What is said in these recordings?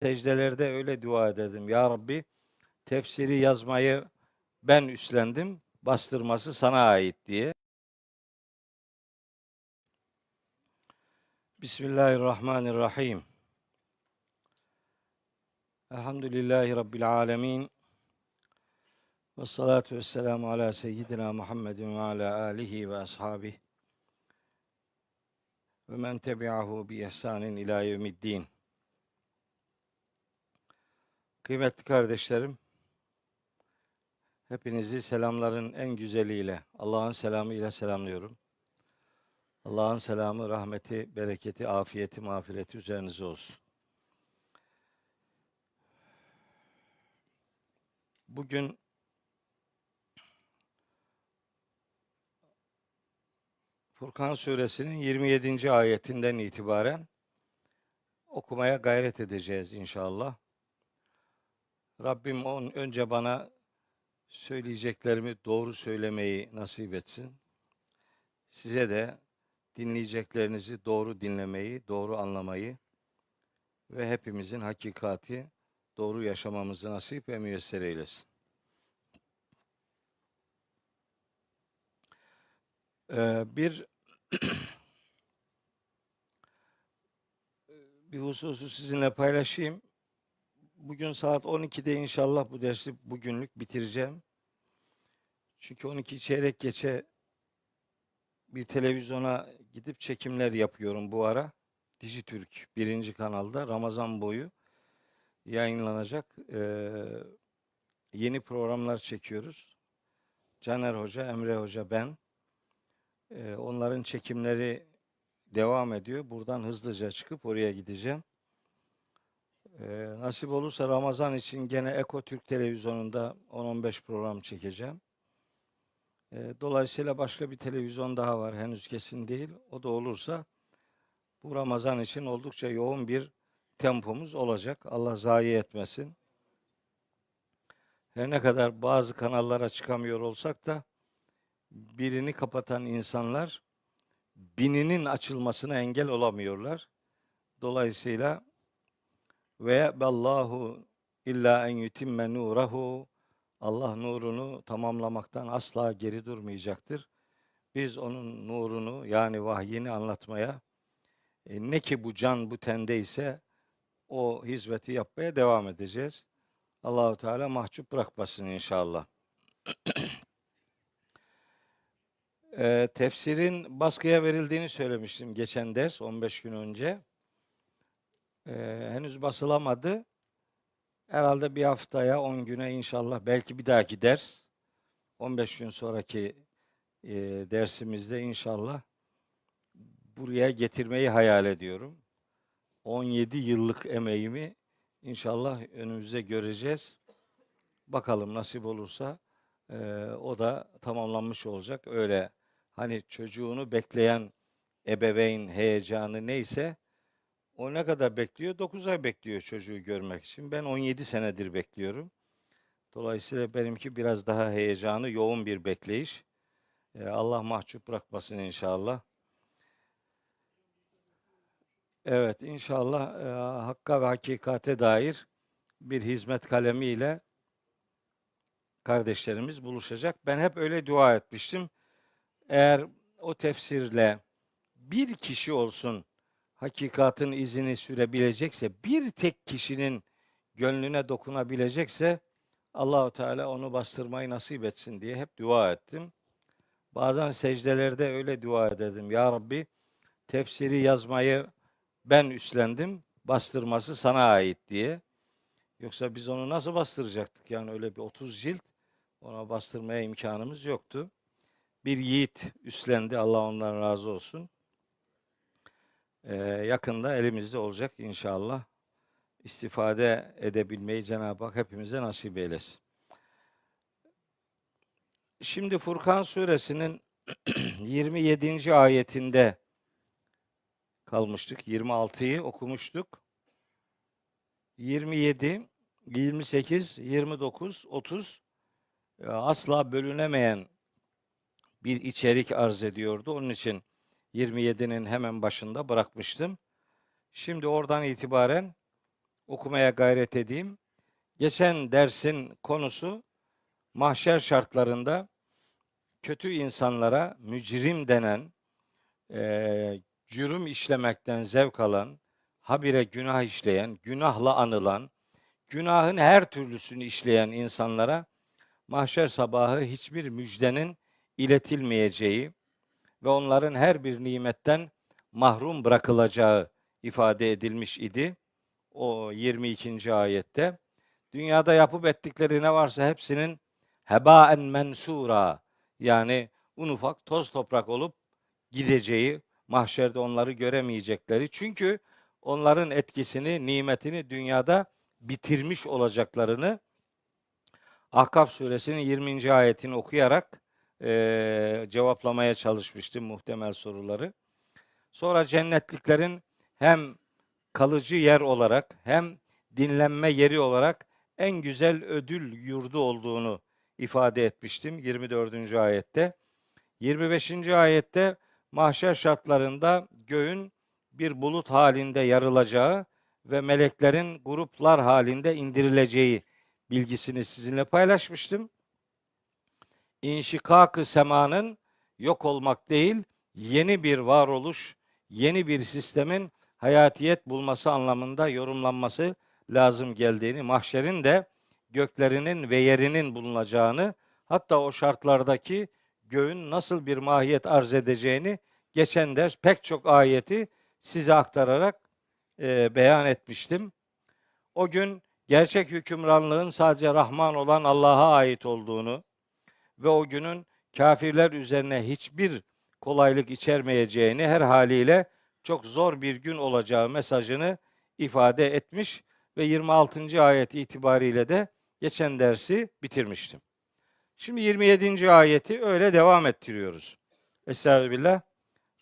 secdelerde öyle dua ederdim. Ya Rabbi, tefsiri yazmayı ben üstlendim, bastırması sana ait diye. Bismillahirrahmanirrahim. Elhamdülillahi Rabbil alemin. Ve salatu ve selamu ala seyyidina Muhammedin ve ala alihi ve ashabihi ve men tebi'ahu bi ihsanin ila yevmiddin. Kıymetli kardeşlerim, hepinizi selamların en güzeliyle, Allah'ın selamıyla selamlıyorum. Allah'ın selamı, rahmeti, bereketi, afiyeti, mağfireti üzerinize olsun. Bugün Furkan Suresinin 27. ayetinden itibaren okumaya gayret edeceğiz inşallah. Rabbim önce bana söyleyeceklerimi doğru söylemeyi nasip etsin. Size de dinleyeceklerinizi doğru dinlemeyi, doğru anlamayı ve hepimizin hakikati doğru yaşamamızı nasip ve müyesser eylesin. Bir hususu sizinle paylaşayım. Bugün saat 12'de inşallah bu dersi bugünlük bitireceğim. Çünkü 12 çeyrek geçe bir televizyona gidip çekimler yapıyorum bu ara. Dijitürk 1. kanalda Ramazan boyu yayınlanacak yeni programlar çekiyoruz. Caner Hoca, Emre Hoca, ben. Onların çekimleri devam ediyor. Buradan hızlıca çıkıp oraya gideceğim. Nasip olursa Ramazan için gene Eko Türk Televizyonu'nda 10-15 program çekeceğim. Dolayısıyla başka bir televizyon daha var. Henüz kesin değil. O da olursa bu Ramazan için oldukça yoğun bir tempomuz olacak. Allah zayi etmesin. Her ne kadar bazı kanallara çıkamıyor olsak da birini kapatan insanlar bininin açılmasına engel olamıyorlar. Dolayısıyla ve ballahu illa en yutimme nurahu, Allah nurunu tamamlamaktan asla geri durmayacaktır. Biz onun nurunu yani vahyini anlatmaya ne ki bu can bu tende ise o hizmeti yapmaya devam edeceğiz. Allahu Teala mahcup bırakmasın inşallah. Tefsirin baskıya verildiğini söylemiştim geçen ders 15 gün önce. Henüz basılamadı. Herhalde bir haftaya 10 güne inşallah belki bir dahaki ders 15 gün sonraki dersimizde inşallah buraya getirmeyi hayal ediyorum. 17 yıllık emeğimi inşallah önümüzde göreceğiz. Bakalım nasip olursa o da tamamlanmış olacak. Öyle hani çocuğunu bekleyen ebeveyn heyecanı neyse o ne kadar bekliyor? 9 ay bekliyor çocuğu görmek için. Ben 17 senedir bekliyorum. Dolayısıyla benimki biraz daha heyecanı yoğun bir bekleyiş. Allah mahcup bırakmasın inşallah. Evet, inşallah hakka ve hakikate dair bir hizmet kalemiyle kardeşlerimiz buluşacak. Ben hep öyle dua etmiştim. Eğer o tefsirle bir kişi olsun hakikatin izini sürebilecekse, bir tek kişinin gönlüne dokunabilecekse Allahu Teala onu bastırmayı nasip etsin diye hep dua ettim. Bazen secdelerde öyle dua ederdim. Ya Rabbi, tefsiri yazmayı ben üstlendim, bastırması sana ait diye. Yoksa biz onu nasıl bastıracaktık? Yani öyle bir 30 cilt ona bastırmaya imkanımız yoktu. Bir yiğit üstlendi, Allah ondan razı olsun. Yakında elimizde olacak inşallah. İstifade edebilmeyi Cenab-ı Hak hepimize nasip eylesin. Şimdi Furkan Suresinin 27. ayetinde kalmıştık. 26'yı okumuştuk. 27, 28, 29, 30 asla bölünemeyen bir içerik arz ediyordu. Onun için 27'nin hemen başında bırakmıştım. Şimdi oradan itibaren okumaya gayret edeyim. Geçen dersin konusu mahşer şartlarında kötü insanlara mücrim denen, cürüm işlemekten zevk alan, habire günah işleyen, günahla anılan, günahın her türlüsünü işleyen insanlara mahşer sabahı hiçbir müjdenin iletilmeyeceği ve onların her bir nimetten mahrum bırakılacağı ifade edilmiş idi. O 22. ayette. Dünyada yapıp ettikleri ne varsa hepsinin hebaen mensura, yani un ufak toz toprak olup gideceği, mahşerde onları göremeyecekleri. Çünkü onların etkisini, nimetini dünyada bitirmiş olacaklarını Ahkaf suresinin 20. ayetini okuyarak cevaplamaya çalışmıştım muhtemel soruları. Sonra cennetliklerin hem kalıcı yer olarak hem dinlenme yeri olarak en güzel ödül yurdu olduğunu ifade etmiştim 24. ayette. 25. ayette mahşer şartlarında göğün bir bulut halinde yarılacağı ve meleklerin gruplar halinde indirileceği bilgisini sizinle paylaşmıştım. İnşikak-ı semanın yok olmak değil, yeni bir varoluş, yeni bir sistemin hayatiyet bulması anlamında yorumlanması lazım geldiğini, mahşerin de göklerinin ve yerinin bulunacağını, hatta o şartlardaki göğün nasıl bir mahiyet arz edeceğini geçen ders pek çok ayeti size aktararak beyan etmiştim. O gün gerçek hükümranlığın sadece Rahman olan Allah'a ait olduğunu ve o günün kafirler üzerine hiçbir kolaylık içermeyeceğini, her haliyle çok zor bir gün olacağı mesajını ifade etmiş ve 26. ayet itibariyle de geçen dersi bitirmiştim. Şimdi 27. ayeti öyle devam ettiriyoruz. Estağfirullah.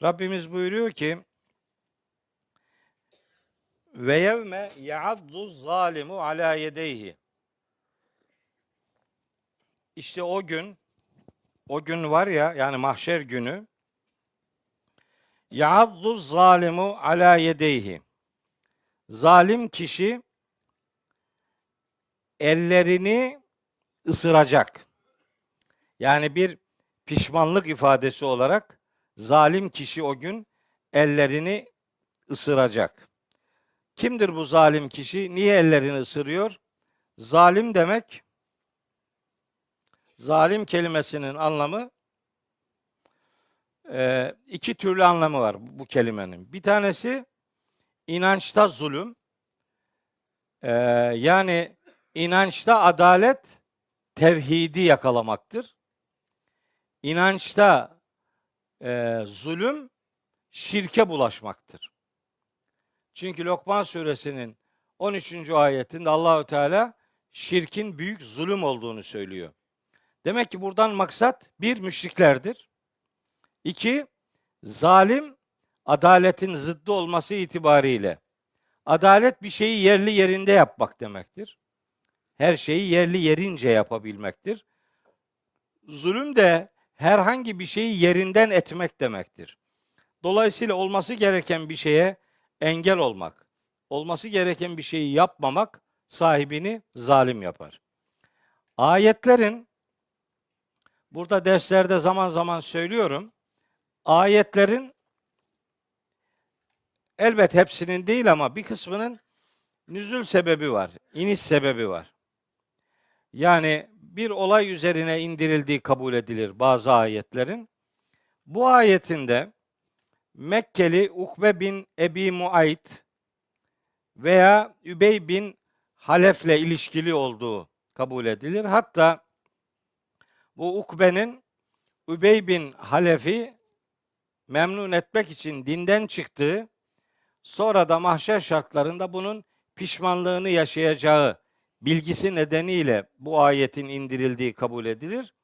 Rabbimiz buyuruyor ki: ve yevme ya'addu zalimu ala yedeyhi. İşte o gün var ya, yani mahşer günü, ya'addu zalimu ala yedeyhi. Zalim kişi ellerini ısıracak. Yani bir pişmanlık ifadesi olarak zalim kişi o gün ellerini ısıracak. Kimdir bu zalim kişi? Niye ellerini ısırıyor? Zalim demek, zalim kelimesinin anlamı, iki türlü anlamı var bu kelimenin. Bir tanesi inançta zulüm, yani inançta adalet, tevhidi yakalamaktır. İnançta zulüm, şirke bulaşmaktır. Çünkü Lokman suresinin 13. ayetinde Allahü Teala şirkin büyük zulüm olduğunu söylüyor. Demek ki buradan maksat bir, müşriklerdir. İki, zalim, adaletin zıddı olması itibariyle. Adalet bir şeyi yerli yerinde yapmak demektir. Her şeyi yerli yerince yapabilmektir. Zulüm de herhangi bir şeyi yerinden etmek demektir. Dolayısıyla olması gereken bir şeye engel olmak, olması gereken bir şeyi yapmamak sahibini zalim yapar. Ayetlerin, burada derslerde zaman zaman söylüyorum, ayetlerin elbet hepsinin değil ama bir kısmının nüzul sebebi var, iniş sebebi var. Yani bir olay üzerine indirildiği kabul edilir bazı ayetlerin. Bu ayetinde Mekkeli Ukbe bin Ebi Muayt veya Übey bin Halef'le ilişkili olduğu kabul edilir. Hatta bu Ukbe'nin Übey bin Halef'i memnun etmek için dinden çıktığı, sonra da mahşer şartlarında bunun pişmanlığını yaşayacağı bilgisi nedeniyle bu ayetin indirildiği kabul edilir.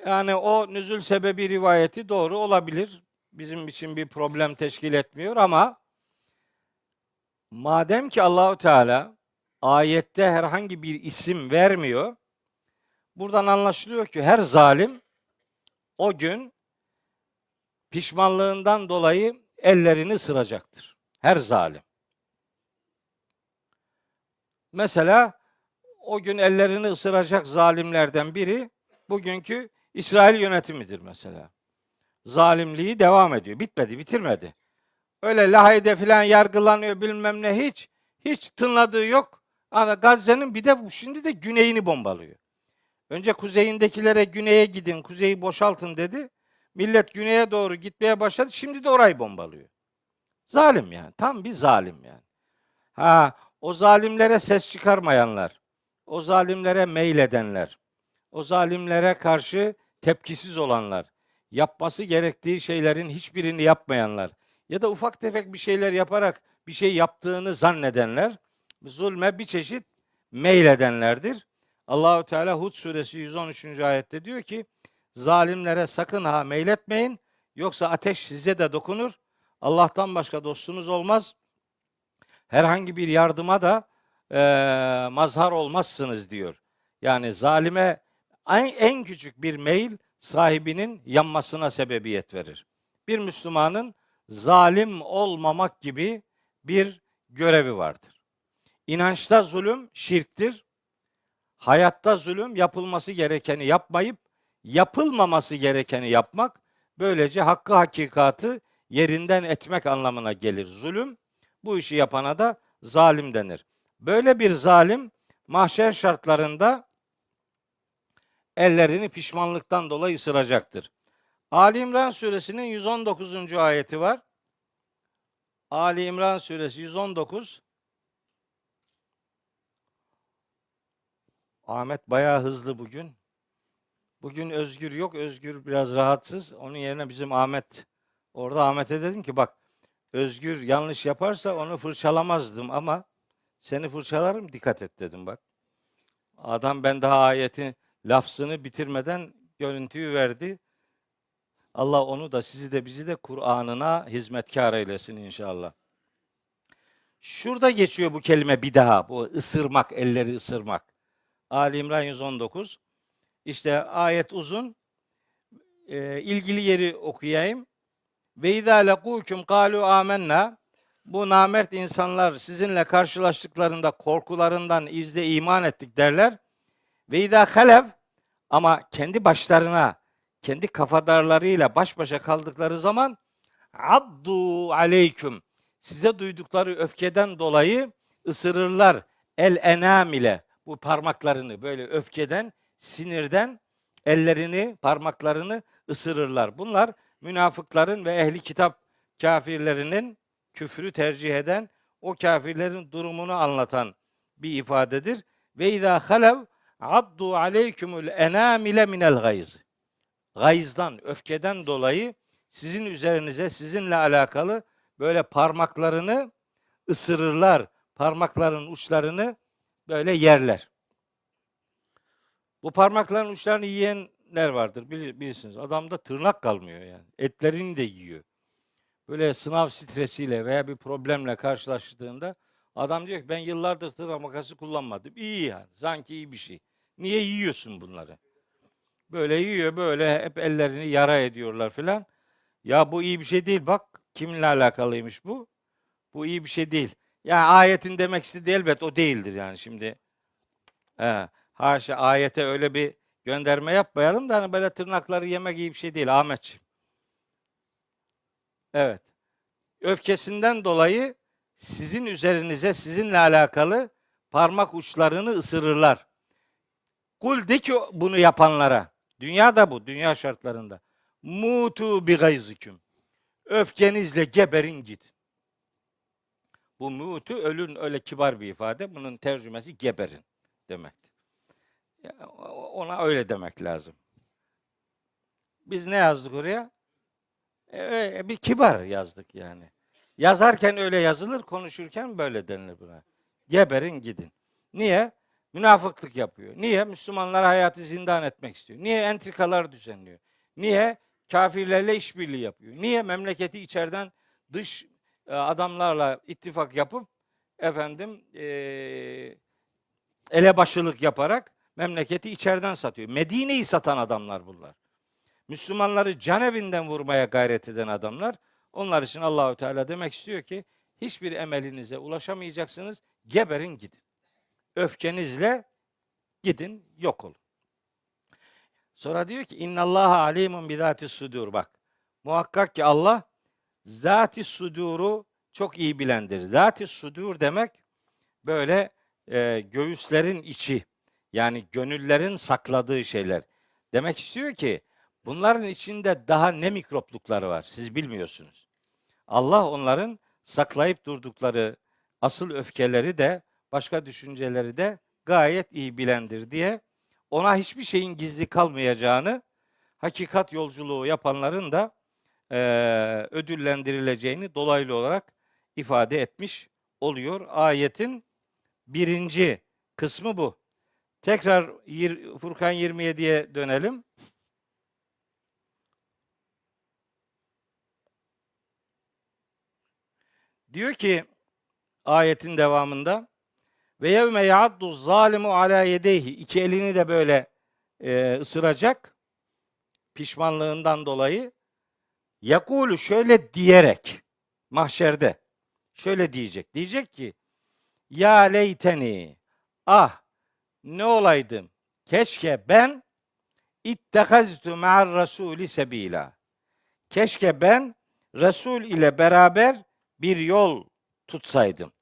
Yani o nüzul sebebi rivayeti doğru olabilir. Bizim için bir problem teşkil etmiyor ama madem ki Allahu Teala ayette herhangi bir isim vermiyor, buradan anlaşılıyor ki her zalim o gün pişmanlığından dolayı ellerini ısıracaktır. Her zalim. Mesela o gün ellerini ısıracak zalimlerden biri bugünkü İsrail yönetimidir mesela. Zalimliği devam ediyor. Bitmedi, bitirmedi. Öyle Lahey'de filan yargılanıyor bilmem ne hiç tınladığı yok. Ama Gazze'nin bir de şimdi de güneyini bombalıyor. Önce kuzeyindekilere güneye gidin, kuzeyi boşaltın dedi. Millet güneye doğru gitmeye başladı. Şimdi de orayı bombalıyor. Zalim yani. Tam bir zalim yani. O zalimlere ses çıkarmayanlar, o zalimlere meyledenler, o zalimlere karşı tepkisiz olanlar, yapması gerektiği şeylerin hiçbirini yapmayanlar ya da ufak tefek bir şeyler yaparak bir şey yaptığını zannedenler zulme bir çeşit meyledenlerdir. Allahu Teala Hud suresi 113. ayette diyor ki: zalimlere sakın ha meyletmeyin, yoksa ateş size de dokunur. Allah'tan başka dostunuz olmaz. Herhangi bir yardıma da mazhar olmazsınız diyor. Yani zalime en küçük bir meyil sahibinin yanmasına sebebiyet verir. Bir Müslümanın zalim olmamak gibi bir görevi vardır. İnançta zulüm şirktir. Hayatta zulüm yapılması gerekeni yapmayıp yapılmaması gerekeni yapmak, böylece hakkı hakikatı yerinden etmek anlamına gelir zulüm. Bu işi yapana da zalim denir. Böyle bir zalim mahşer şartlarında ellerini pişmanlıktan dolayı ısıracaktır. Ali İmran suresinin 119. ayeti var. Ali İmran suresi 119. Ahmet bayağı hızlı bugün. Bugün Özgür yok. Özgür biraz rahatsız. Onun yerine bizim Ahmet. Orada Ahmet'e dedim ki bak, Özgür yanlış yaparsa onu fırçalamazdım ama seni fırçalarım, dikkat et dedim bak. Adam ben daha ayetin lafzını bitirmeden görüntüyü verdi. Allah onu da sizi de bizi de Kur'an'ına hizmetkar eylesin inşallah. Şurada geçiyor bu kelime bir daha. Bu ısırmak, elleri ısırmak. Ali İmran 119. İşte ayet uzun. İlgili yeri okuyayım. Ve izâ lekûküm kâlû âmennâ. Bu namert insanlar sizinle karşılaştıklarında korkularından izde iman ettik derler. Ve izâ halev, ama kendi başlarına, kendi kafadarlarıyla baş başa kaldıkları zaman addu aleyküm, size duydukları öfkeden dolayı ısırırlar el enam ile, bu parmaklarını böyle öfkeden, sinirden ellerini, parmaklarını ısırırlar. Bunlar münafıkların ve ehli kitap kafirlerinin, küfrü tercih eden o kafirlerin durumunu anlatan bir ifadedir. Ve izâ halev addu aleykümül enâmile minel gayz. Gayızdan, öfkeden dolayı sizin üzerinize, sizinle alakalı böyle parmaklarını ısırırlar. Parmakların uçlarını böyle yerler. Bu parmakların uçlarını yiyenler vardır, bilirsiniz. Adamda tırnak kalmıyor yani. Etlerini de yiyor. Böyle sınav stresiyle veya bir problemle karşılaştığında adam diyor ki ben yıllardır tırnak makası kullanmadım. İyi yani. Sanki iyi bir şey. Niye yiyorsun bunları? Böyle yiyor, böyle hep ellerini yara ediyorlar filan. Ya bu iyi bir şey değil bak. Kiminle alakalıymış bu? Bu iyi bir şey değil. Yani ayetin demek istediği elbet o değildir yani şimdi. Haşa, ayete öyle bir gönderme yapmayalım da hani böyle tırnakları yemek iyi bir şey değil Ahmetciğim. Evet. Öfkesinden dolayı sizin üzerinize, sizinle alakalı parmak uçlarını ısırırlar. Kul de ki bunu yapanlara, dünyada bu, dünya şartlarında. Mutu bi gayziküm. Öfkenizle geberin git. Bu mutu, ölün, öyle kibar bir ifade. Bunun tercümesi geberin demektir. Ona öyle demek lazım. Biz ne yazdık oraya? Bir kibar yazdık yani. Yazarken öyle yazılır, konuşurken böyle denilir buna. Geberin gidin. Niye? Münafıklık yapıyor. Niye? Müslümanlar hayatı zindan etmek istiyor. Niye? Entrikalar düzenliyor. Niye? Kafirlerle işbirliği yapıyor. Niye? Memleketi içeriden dış adamlarla ittifak yapıp elebaşılık yaparak memleketi içeriden satıyor. Medine'yi satan adamlar bunlar. Müslümanları canevinden vurmaya gayret eden adamlar. Onlar için Allahü Teala demek istiyor ki hiçbir emelinize ulaşamayacaksınız. Geberin gidin. öfkenizle gidin yok olun. Sonra diyor ki innallaha alimun bizatis sudur, bak. Muhakkak ki Allah zati suduru çok iyi bilendir. Zati sudur demek böyle göğüslerin içi, yani gönüllerin sakladığı şeyler. Demek istiyor ki bunların içinde daha ne mikroplukları var siz bilmiyorsunuz. Allah onların saklayıp durdukları asıl öfkeleri de başka düşünceleri de gayet iyi bilendir diye ona hiçbir şeyin gizli kalmayacağını, hakikat yolculuğu yapanların da ödüllendirileceğini dolaylı olarak ifade etmiş oluyor. Ayetin birinci kısmı bu. Tekrar Furkan 27'ye dönelim. Diyor ki ayetin devamında ve yevme ya'addu zalimu ala yedeyhi, iki elini de böyle ısıracak pişmanlığından dolayı. Yakulu, şöyle diyerek mahşerde şöyle diyecek. Diyecek ki ya leyteni, ah ne olaydım, keşke ben ittehaztu ma'ar rasuli sebila. Keşke ben Resul ile beraber bir yol tutsaydım.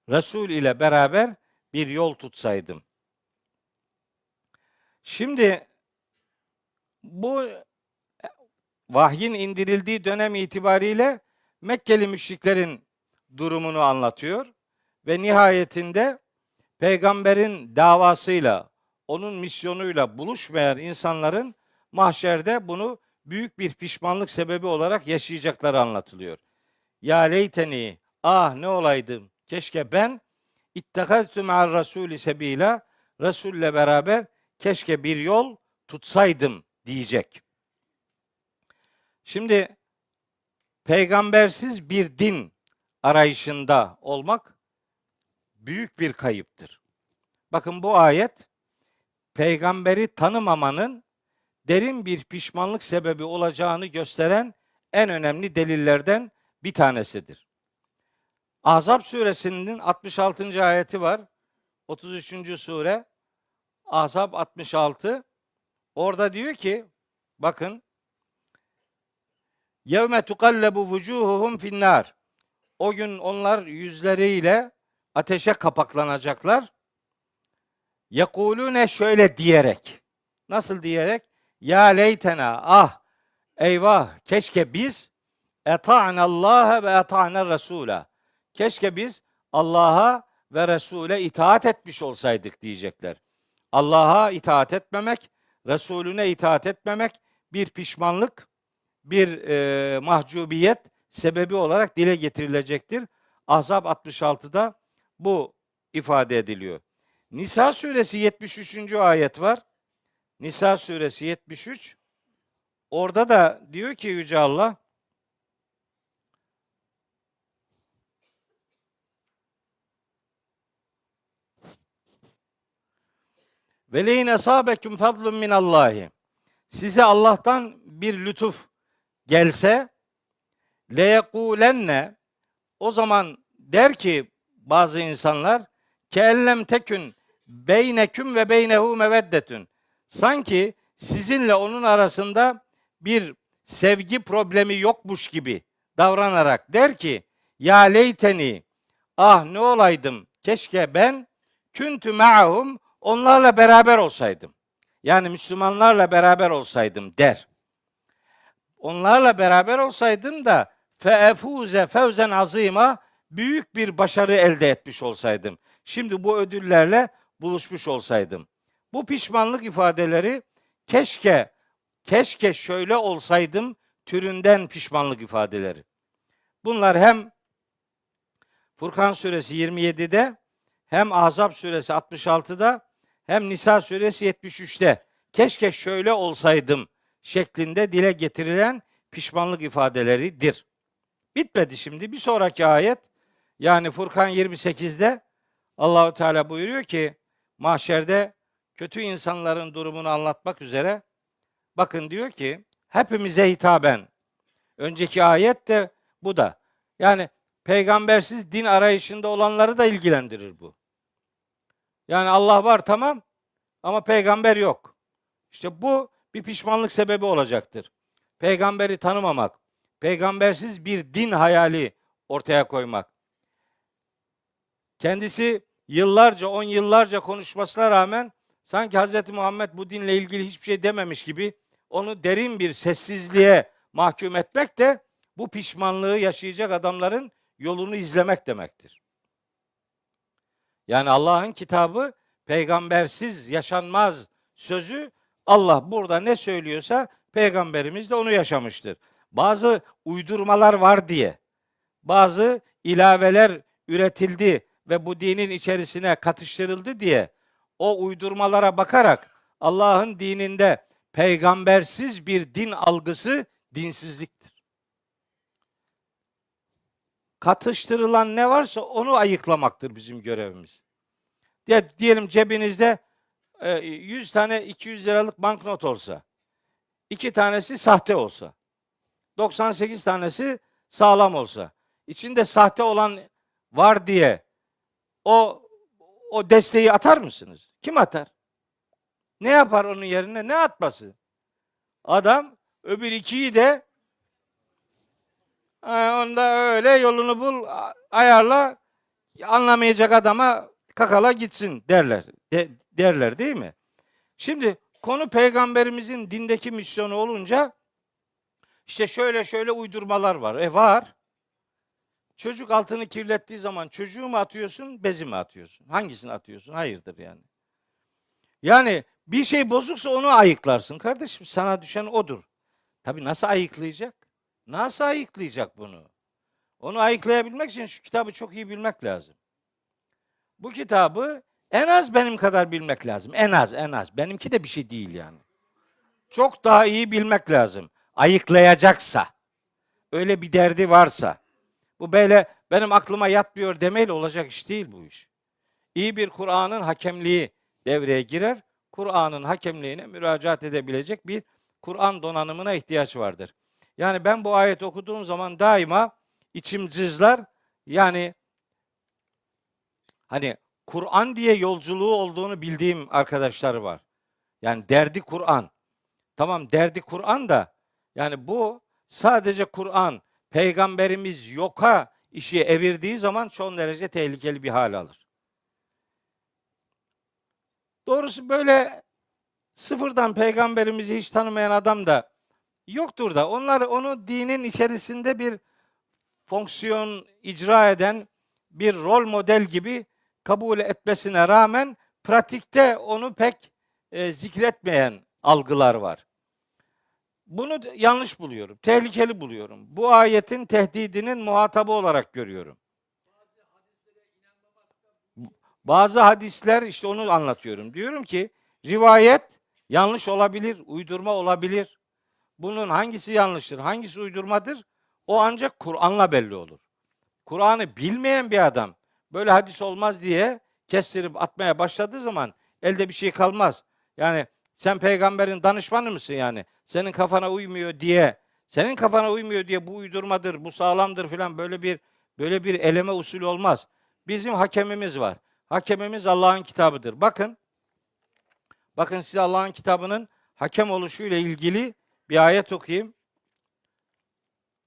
Resul ile beraber bir yol tutsaydım. Şimdi bu vahyin indirildiği dönem itibariyle Mekkeli müşriklerin durumunu anlatıyor ve nihayetinde peygamberin davasıyla, onun misyonuyla buluşmayan insanların mahşerde bunu büyük bir pişmanlık sebebi olarak yaşayacakları anlatılıyor. Ya leyteni, ah ne olaydım, keşke ben ittehaztu ma'ar rasuli sebila, Resul'le beraber keşke bir yol tutsaydım diyecek. Şimdi peygambersiz bir din arayışında olmak büyük bir kayıptır. Bakın bu ayet peygamberi tanımamanın derin bir pişmanlık sebebi olacağını gösteren en önemli delillerden bir tanesidir. Ahzab suresinin 66. ayeti var. 33. sure Ahzab 66. Orada diyor ki bakın yevme tukallabu vucuhuhum finnar. O gün onlar yüzleriyle ateşe kapaklanacaklar. Yekulune, şöyle diyerek. Nasıl diyerek? Ya leytena, ah eyvah, keşke biz eta'nallaha ve eta'na rasula. Keşke biz Allah'a ve Resul'e itaat etmiş olsaydık diyecekler. Allah'a itaat etmemek, Resulüne itaat etmemek bir pişmanlık, bir mahcubiyet sebebi olarak dile getirilecektir. Ahzab 66'da bu ifade ediliyor. Nisa suresi 73. ayet var. Nisa suresi 73. Orada da diyor ki Yüce Allah, ve leyn esâbekum fadlun minallahi. Size Allah'tan bir lütuf gelse, leyekulenne, o zaman der ki bazı insanlar, keellem tekün beyneküm ve beynehu meveddetün. Sanki sizinle onun arasında bir sevgi problemi yokmuş gibi davranarak der ki, ya leyteni, ah ne olaydım, keşke ben küntü ma'hum, onlarla beraber olsaydım. Yani Müslümanlarla beraber olsaydım der. Onlarla beraber olsaydım da feefuze fevzen azima, büyük bir başarı elde etmiş olsaydım. Şimdi bu ödüllerle buluşmuş olsaydım. Bu pişmanlık ifadeleri keşke şöyle olsaydım türünden pişmanlık ifadeleri. Bunlar hem Furkan suresi 27'de, hem Ahzab suresi 66'da, hem Nisa suresi 73'te keşke şöyle olsaydım şeklinde dile getirilen pişmanlık ifadeleridir. Bitmedi şimdi. Bir sonraki ayet, yani Furkan 28'de Allahu Teala buyuruyor ki mahşerde kötü insanların durumunu anlatmak üzere, bakın diyor ki hepimize hitaben. Önceki ayet de bu da. Yani peygambersiz din arayışında olanları da ilgilendirir bu. Yani Allah var tamam ama peygamber yok. İşte bu bir pişmanlık sebebi olacaktır. Peygamberi tanımamak, peygambersiz bir din hayali ortaya koymak. Kendisi yıllarca, 10 yıllarca konuşmasına rağmen sanki Hz. Muhammed bu dinle ilgili hiçbir şey dememiş gibi onu derin bir sessizliğe mahkum etmek de bu pişmanlığı yaşayacak adamların yolunu izlemek demektir. Yani Allah'ın kitabı peygambersiz yaşanmaz sözü, Allah burada ne söylüyorsa peygamberimiz de onu yaşamıştır. Bazı uydurmalar var diye, bazı ilaveler üretildi ve bu dinin içerisine katıştırıldı diye o uydurmalara bakarak Allah'ın dininde peygambersiz bir din algısı dinsizliktir. Katıştırılan ne varsa onu ayıklamaktır bizim görevimiz. Diyelim cebinizde 100 tane 200 liralık banknot olsa, 2 tanesi sahte olsa, 98 tanesi sağlam olsa, içinde sahte olan var diye o desteği atar mısınız? Kim atar? Ne yapar onun yerine? Ne atması? Adam öbür ikiyi de onda öyle yolunu bul, ayarla, anlamayacak adama kakala gitsin derler. Derler değil mi? Şimdi konu peygamberimizin dindeki misyonu olunca işte şöyle uydurmalar var. Var. Çocuk altını kirlettiği zaman çocuğu mu atıyorsun, bezi mi atıyorsun? Hangisini atıyorsun? Hayırdır yani. Yani bir şey bozuksa onu ayıklarsın kardeşim. Sana düşen odur. Tabii nasıl ayıklayacak? Nasıl ayıklayacak bunu? Onu ayıklayabilmek için şu kitabı çok iyi bilmek lazım. Bu kitabı en az benim kadar bilmek lazım. En az. Benimki de bir şey değil yani. Çok daha iyi bilmek lazım. Ayıklayacaksa. Öyle bir derdi varsa. Bu böyle benim aklıma yatmıyor demeyle olacak iş değil bu iş. İyi bir Kur'an'ın hakemliği devreye girer. Kur'an'ın hakemliğine müracaat edebilecek bir Kur'an donanımına ihtiyaç vardır. Yani ben bu ayet okuduğum zaman daima içim cızlar. Yani hani Kur'an diye yolculuğu olduğunu bildiğim arkadaşlar var. Yani derdi Kur'an. Tamam derdi Kur'an da yani bu sadece Kur'an, peygamberimiz yoka işi evirdiği zaman çok derece tehlikeli bir hal alır. Doğrusu böyle sıfırdan peygamberimizi hiç tanımayan adam da yoktur da onlar onu dinin içerisinde bir fonksiyon icra eden bir rol model gibi kabul etmesine rağmen pratikte onu pek zikretmeyen algılar var. Bunu yanlış buluyorum, tehlikeli buluyorum. Bu ayetin tehdidinin muhatabı olarak görüyorum. Bazı hadisler işte onu anlatıyorum. Diyorum ki rivayet yanlış olabilir, uydurma olabilir. Bunun hangisi yanlıştır, hangisi uydurmadır? O ancak Kur'an'la belli olur. Kur'an'ı bilmeyen bir adam böyle hadis olmaz diye kestirip atmaya başladığı zaman elde bir şey kalmaz. Yani sen peygamberin danışmanı mısın yani? Senin kafana uymuyor diye bu uydurmadır, bu sağlamdır filan böyle bir eleme usulü olmaz. Bizim hakemimiz var. Hakemimiz Allah'ın kitabıdır. Bakın size Allah'ın kitabının hakem oluşuyla ilgili bir ayet okuyayım.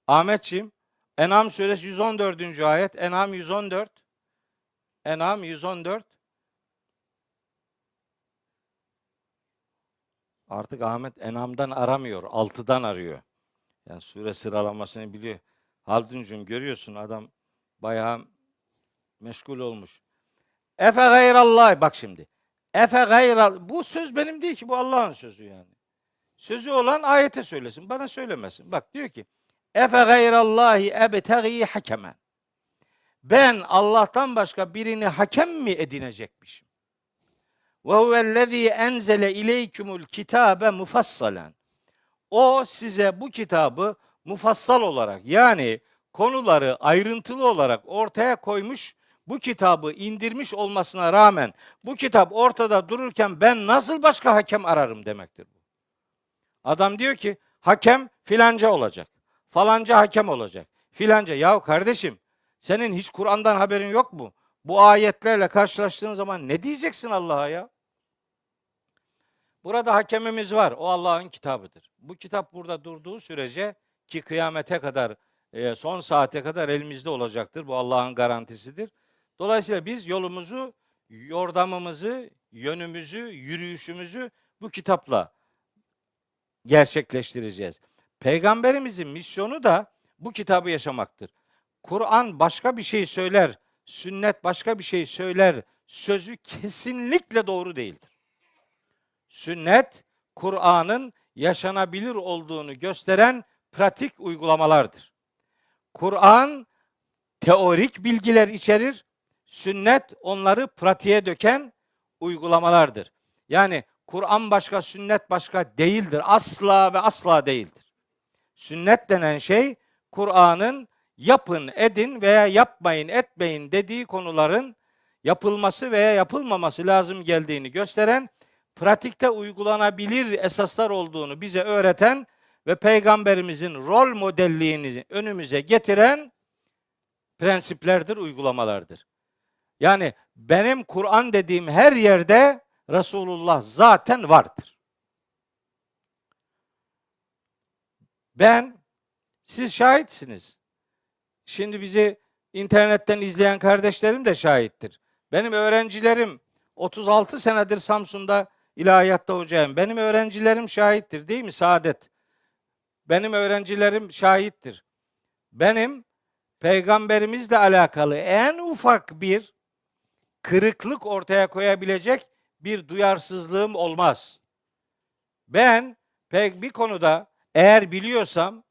Ahmetciğim, En'am suresi 114. ayet. En'am 114. En'am 114. Artık Ahmet En'am'dan aramıyor, 6'dan arıyor. Yani sure sıralamasını biliyor. Halduncuğum görüyorsun adam bayağı meşgul olmuş. Efe gayrallah bak şimdi. Efe gayral bu söz benim değil ki bu Allah'ın sözü yani. Sözü olan ayete söylesin, bana söylemesin. Bak diyor ki Efe gayrallahi ebtegi hakemen. Ben Allah'tan başka birini hakem mi edinecekmişim? Ve huvellezî enzele ileykumul kitâbe mufassalen. O size bu kitabı mufassal olarak yani konuları ayrıntılı olarak ortaya koymuş, bu kitabı indirmiş olmasına rağmen bu kitap ortada dururken ben nasıl başka hakem ararım demektir bu. Adam diyor ki hakem filanca olacak. Falanca hakem olacak. Filanca. Ya kardeşim senin hiç Kur'an'dan haberin yok mu? Bu ayetlerle karşılaştığın zaman ne diyeceksin Allah'a ya? Burada hakemimiz var. O Allah'ın kitabıdır. Bu kitap burada durduğu sürece ki kıyamete kadar, son saate kadar elimizde olacaktır. Bu Allah'ın garantisidir. Dolayısıyla biz yolumuzu, yordamımızı, yönümüzü, yürüyüşümüzü bu kitapla gerçekleştireceğiz. Peygamberimizin misyonu da bu kitabı yaşamaktır. Kur'an başka bir şey söyler, sünnet başka bir şey söyler sözü kesinlikle doğru değildir. Sünnet, Kur'an'ın yaşanabilir olduğunu gösteren pratik uygulamalardır. Kur'an teorik bilgiler içerir, sünnet onları pratiğe döken uygulamalardır. Yani Kur'an başka, sünnet başka değildir. Asla ve asla değildir. Sünnet denen şey, Kur'an'ın yapın, edin veya yapmayın, etmeyin dediği konuların yapılması veya yapılmaması lazım geldiğini gösteren, pratikte uygulanabilir esaslar olduğunu bize öğreten ve Peygamberimizin rol modelliğini önümüze getiren prensiplerdir, uygulamalardır. Yani benim Kur'an dediğim her yerde Resulullah zaten vardır. Siz şahitsiniz. Şimdi bizi internetten izleyen kardeşlerim de şahittir. Benim öğrencilerim 36 senedir Samsun'da ilahiyatta hocayım. Benim öğrencilerim şahittir değil mi Saadet? Benim öğrencilerim şahittir. Benim Peygamberimizle alakalı en ufak bir kırıklık ortaya koyabilecek bir duyarsızlığım olmaz. Ben bir konuda eğer biliyorsam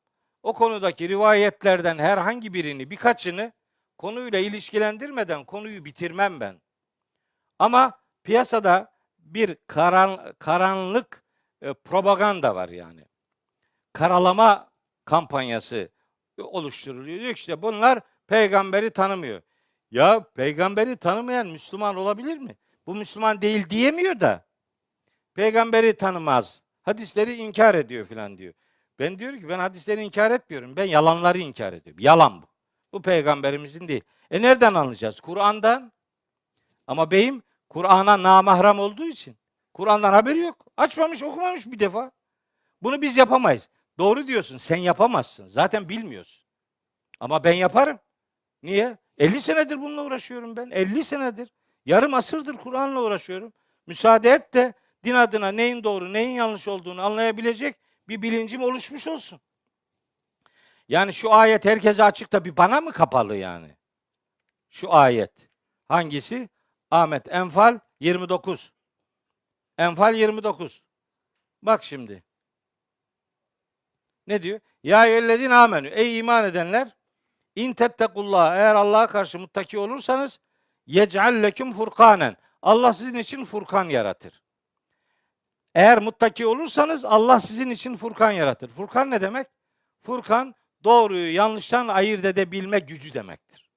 o konudaki rivayetlerden herhangi birini, birkaçını konuyla ilişkilendirmeden konuyu bitirmem ben. Ama piyasada bir karanlık propaganda var yani. Karalama kampanyası oluşturuluyor. Diyor işte bunlar peygamberi tanımıyor. Ya peygamberi tanımayan Müslüman olabilir mi? Bu Müslüman değil diyemiyor da. Peygamberi tanımaz. Hadisleri inkar ediyor filan diyor. Ben diyorum ki ben hadisleri inkar etmiyorum. Ben yalanları inkar ediyorum. Yalan bu. Bu peygamberimizin değil. Nereden anlayacağız? Kur'an'dan. Ama beyim Kur'an'a namahram olduğu için. Kur'an'dan haberi yok. Açmamış, okumamış bir defa. Bunu biz yapamayız. Doğru diyorsun. Sen yapamazsın. Zaten bilmiyorsun. Ama ben yaparım. Niye? 50 senedir bununla uğraşıyorum ben. 50 senedir. Yarım asırdır Kur'an'la uğraşıyorum. Müsaade et de din adına neyin doğru, neyin yanlış olduğunu anlayabilecek bir bilincim oluşmuş olsun. Yani şu ayet herkese açık da bir bana mı kapalı yani? Şu ayet. Hangisi? Ahmet, Enfal 29. Enfal 29. Bak şimdi. Ne diyor? Ya eyyühellezine amenü. Ey iman edenler, İn tettekullah, eğer Allah'a karşı muttaki olursanız, yec'al leküm furkanen. Allah sizin için Furkan yaratır. Eğer muttaki olursanız Allah sizin için Furkan yaratır. Furkan ne demek? Furkan doğruyu yanlıştan ayırt edebilme gücü demektir.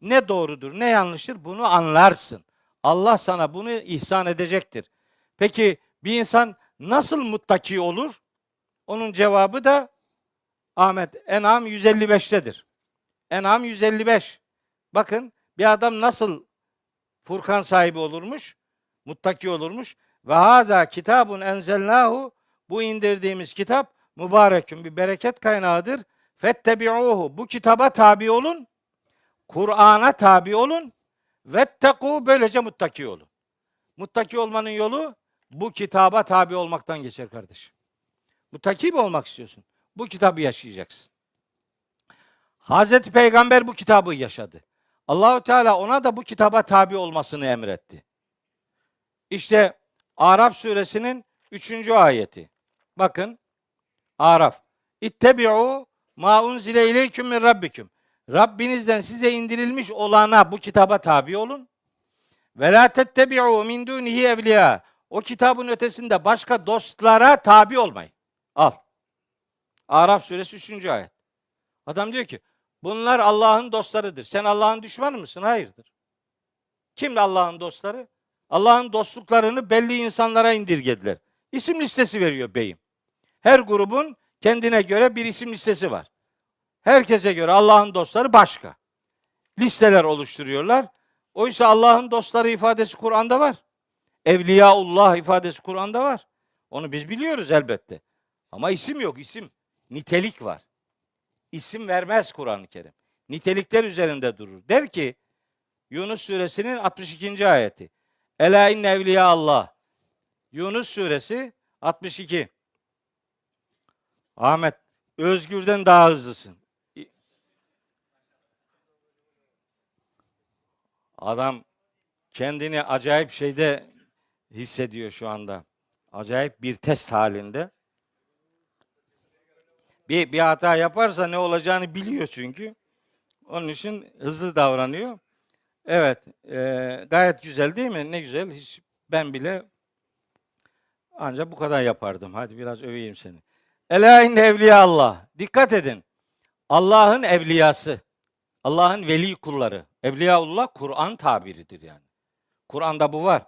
Ne doğrudur, ne yanlıştır bunu anlarsın. Allah sana bunu ihsan edecektir. Peki bir insan nasıl muttaki olur? Onun cevabı da Ahmet En'am 155'tedir. En'am 155. Bakın bir adam nasıl Furkan sahibi olurmuş? Muttaki olurmuş. Ve haza kitabun enzelnahu, bu indirdiğimiz kitap mübarekün, bir bereket kaynağıdır. Fettebi'uhu, bu kitaba tabi olun. Kur'an'a tabi olun. Vettekû, böylece muttaki olun. Muttaki olmanın yolu bu kitaba tabi olmaktan geçer kardeşim. Muttaki mi olmak istiyorsun? Bu kitabı yaşayacaksın. Hazreti Peygamber bu kitabı yaşadı. Allahu Teala ona da bu kitaba tabi olmasını emretti. İşte Araf suresinin 3. ayeti. Bakın Araf. İttebi'u ma unzile ileyküm min rabbiküm. Rabbinizden size indirilmiş olana, bu kitaba tabi olun. Ve la tettebi'u min dunihi evliya. O kitabın ötesinde başka dostlara tabi olmayın. Al. Araf suresi 3. ayet. Adam diyor ki bunlar Allah'ın dostlarıdır. Sen Allah'ın düşmanı mısın? Hayırdır. Kim Allah'ın dostları? Allah'ın dostluklarını belli insanlara indirgediler. İsim listesi veriyor beyim. Her grubun kendine göre bir isim listesi var. Herkese göre Allah'ın dostları başka. Listeler oluşturuyorlar. Oysa Allah'ın dostları ifadesi Kur'an'da var. Evliyaullah ifadesi Kur'an'da var. Onu biz biliyoruz elbette. Ama isim yok, isim. Nitelik var. İsim vermez Kur'an-ı Kerim. Nitelikler üzerinde durur. Der ki Yunus suresinin 62. ayeti. Ela inne evliya Allah. Yunus suresi 62. Ahmet, Özgür'den daha hızlısın. Adam kendini acayip şeyde hissediyor şu anda. Acayip bir test halinde. Bir hata yaparsa ne olacağını biliyor çünkü. Onun için hızlı davranıyor. Evet, gayet güzel değil mi? Ne güzel. Hiç ben bile ancak bu kadar yapardım. Hadi biraz öveyim seni. Ela inne evliya Allah. Dikkat edin. Allah'ın evliyası. Allah'ın veli kulları. Evliyaullah Kur'an tabiridir yani. Kur'an'da bu var.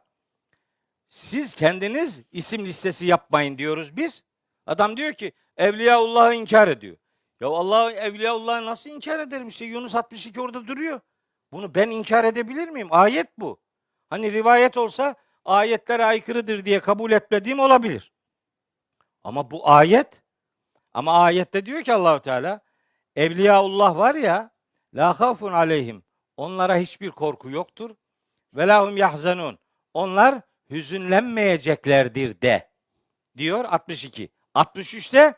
Siz kendiniz isim listesi yapmayın diyoruz biz. Adam diyor ki Evliyaullah'ı inkar ediyor. Ya Allah Evliyaullah'ı nasıl inkar ederim? İşte Yunus 62 orada duruyor. Bunu ben inkar edebilir miyim? Ayet bu. Hani rivayet olsa ayetlere aykırıdır diye kabul etmediğim olabilir. Ama bu ayet. Ama ayette diyor ki Allahu Teala Evliyaullah var ya la havfun aleyhim. Onlara hiçbir korku yoktur. Ve lahum yahzanun. Onlar hüzünlenmeyeceklerdir de. Diyor 62. 63'te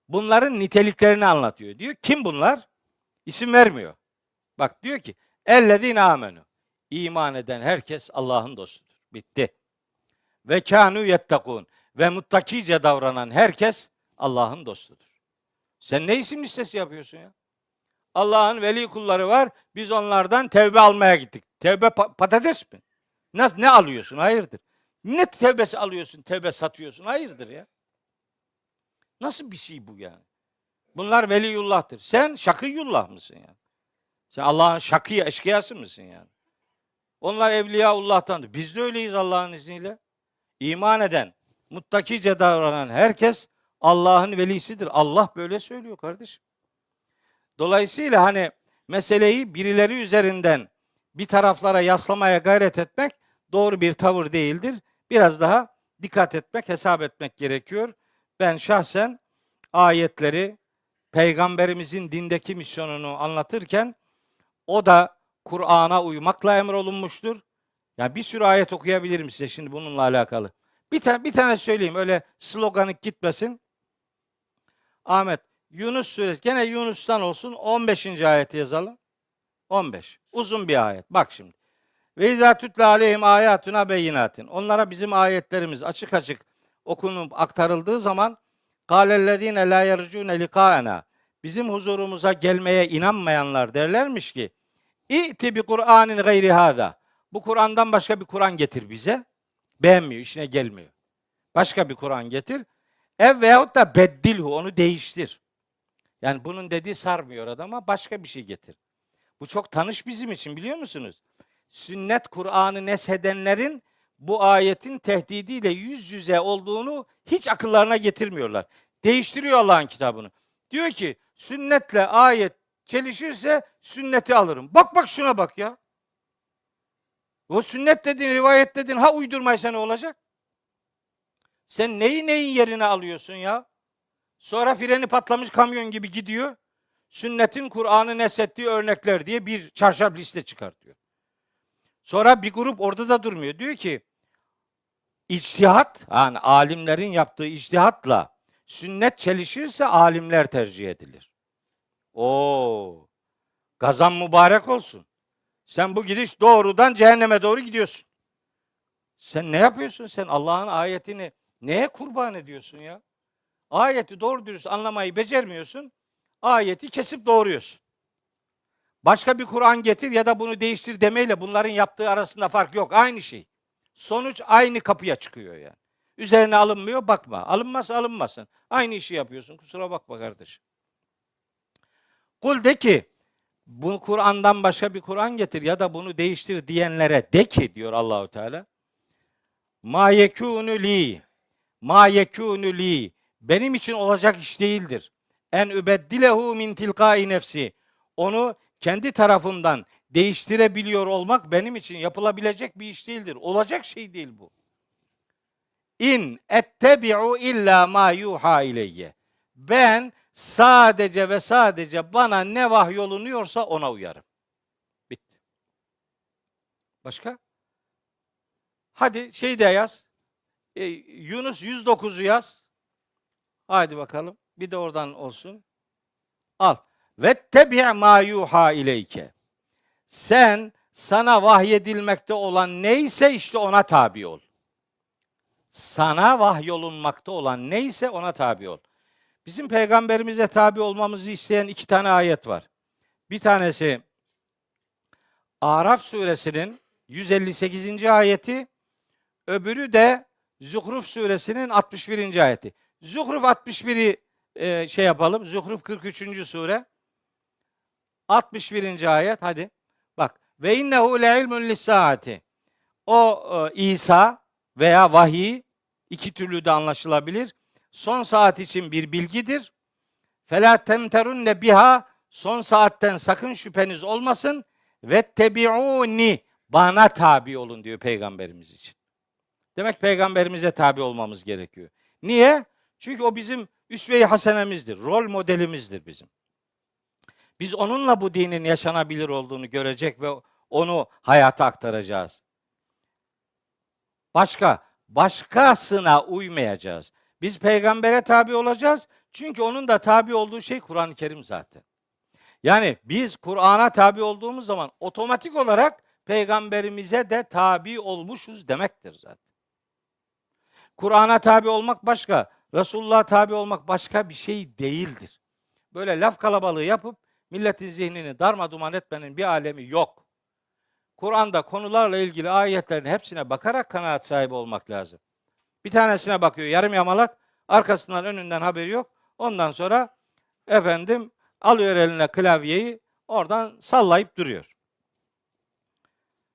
bunların niteliklerini anlatıyor. Diyor kim bunlar? İsim vermiyor. Bak diyor ki ellezine amenu. İman eden herkes Allah'ın dostudur. Bitti. Ve kânû yettekûn. Ve muttakice davranan herkes Allah'ın dostudur. Sen ne isim listesi yapıyorsun ya? Allah'ın veli kulları var. Biz onlardan tevbe almaya gittik. Tevbe patates mi? Ne alıyorsun? Hayırdır? Ne tevbesi alıyorsun, tevbe satıyorsun? Hayırdır ya? Nasıl bir şey bu yani? Bunlar veliyullah'tır. Sen şakiyullah mısın yani? Sen Allah'ın şakıya, eşkıyası mısın yani? Onlar evliyaullah'tandır. Biz de öyleyiz Allah'ın izniyle. İman eden, muttakice davranan herkes Allah'ın velisidir. Allah böyle söylüyor kardeşim. Dolayısıyla hani meseleyi birileri üzerinden bir taraflara yaslamaya gayret etmek doğru bir tavır değildir. Biraz daha dikkat etmek, hesap etmek gerekiyor. Ben şahsen ayetleri peygamberimizin dindeki misyonunu anlatırken o da Kur'an'a uymakla emrolunmuştur. Yani bir sürü ayet okuyabilirim size şimdi bununla alakalı. Bir tane söyleyeyim öyle sloganik gitmesin. Ahmet, Yunus suresi gene Yunus'tan olsun 15. ayeti yazalım. 15. Uzun bir ayet. Bak şimdi. Ve izâ tütle aleyhim âyâtuna beyinatin. Onlara bizim ayetlerimiz açık açık okunup aktarıldığı zaman kâlellezîne lâ yercûne likâena. Bizim huzurumuza gelmeye inanmayanlar derlermiş ki İ'ti bi Kur'anin gayri hâzâ. Bu Kur'an'dan başka bir Kur'an getir bize. Beğenmiyor, işine gelmiyor. Başka bir Kur'an getir. Veyahut da beddilhu, onu değiştir. Yani bunun dediği sarmıyor adama, başka bir şey getir. Bu çok tanış bizim için biliyor musunuz? Sünnet Kur'an'ı neshedenlerin bu ayetin tehdidiyle yüz yüze olduğunu hiç akıllarına getirmiyorlar. Değiştiriyor Allah'ın kitabını. Diyor ki sünnetle ayet çelişirse sünneti alırım. Bak şuna bak ya. O sünnet dedin, rivayet dedin, ha uydurmaysa ne olacak? Sen neyin yerine alıyorsun ya? Sonra freni patlamış kamyon gibi gidiyor. Sünnetin Kur'an'ı neshettiği örnekler diye bir çarşaf liste çıkartıyor. Sonra bir grup orada da durmuyor. Diyor ki içtihat, yani alimlerin yaptığı içtihatla sünnet çelişirse alimler tercih edilir. Oo, gazan mübarek olsun. Sen bu gidiş doğrudan cehenneme doğru gidiyorsun. Sen ne yapıyorsun? Sen Allah'ın ayetini neye kurban ediyorsun ya? Ayeti doğru dürüst anlamayı becermiyorsun. Ayeti kesip doğruyorsun. Başka bir Kur'an getir ya da bunu değiştir demeyle bunların yaptığı arasında fark yok. Aynı şey. Sonuç aynı kapıya çıkıyor yani. Üzerine alınmıyor, bakma. Alınmazsa alınmasın. Aynı işi yapıyorsun. Kusura bakma kardeşim. Kul de ki bu Kur'an'dan başka bir Kur'an getir ya da bunu değiştir diyenlere de ki diyor Allahu Teala. Ma yekûnü li. Ma yekûnü li. Benim için olacak iş değildir. En übeddilehu min tilkai nefsi. Onu kendi tarafımdan değiştirebiliyor olmak benim için yapılabilecek bir iş değildir. Olacak şey değil bu. İn ettebi'u illa ma yuha ileyye. Ben sadece ve sadece bana ne vahyolunuyorsa ona uyarım. Bitti. Başka? Hadi şey de yaz. Yunus 109'u yaz. Haydi bakalım. Bir de oradan olsun. Al. Vettebi' ma yuha ileyke. Sen sana vahyedilmekte olan neyse işte ona tabi ol. Sana vahyolunmakta olan neyse ona tabi ol. Bizim peygamberimize tabi olmamızı isteyen 2 tane ayet var. Bir tanesi Araf suresinin 158. ayeti, öbürü de Zuhruf suresinin 61. ayeti. Zuhruf 61'i şey yapalım. Zuhruf 43. sure. 61. ayet hadi. Bak. Ve innehu le'ilmun lis-saati. O İsa veya vahiy iki türlü de anlaşılabilir. Son saat için bir bilgidir. Fela temterunne biha, son saatten sakın şüpheniz olmasın. Vettebi'uni, bana tabi olun diyor peygamberimiz için. Demek peygamberimize tabi olmamız gerekiyor. Niye? Çünkü o bizim üsve-i hasenemizdir. Rol modelimizdir bizim. Biz onunla bu dinin yaşanabilir olduğunu görecek ve onu hayata aktaracağız. Başkasına uymayacağız. Biz peygambere tabi olacağız. Çünkü onun da tabi olduğu şey Kur'an-ı Kerim zaten. Yani biz Kur'an'a tabi olduğumuz zaman otomatik olarak peygamberimize de tabi olmuşuz demektir zaten. Kur'an'a tabi olmak başka, Resulullah'a tabi olmak başka bir şey değildir. Böyle laf kalabalığı yapıp milletin zihnini darmaduman etmenin bir alemi yok. Kur'an'da konularla ilgili ayetlerin hepsine bakarak kanaat sahibi olmak lazım. Bir tanesine bakıyor yarım yamalak, arkasından önünden haberi yok. Ondan sonra efendim alıyor eline klavyeyi, oradan sallayıp duruyor.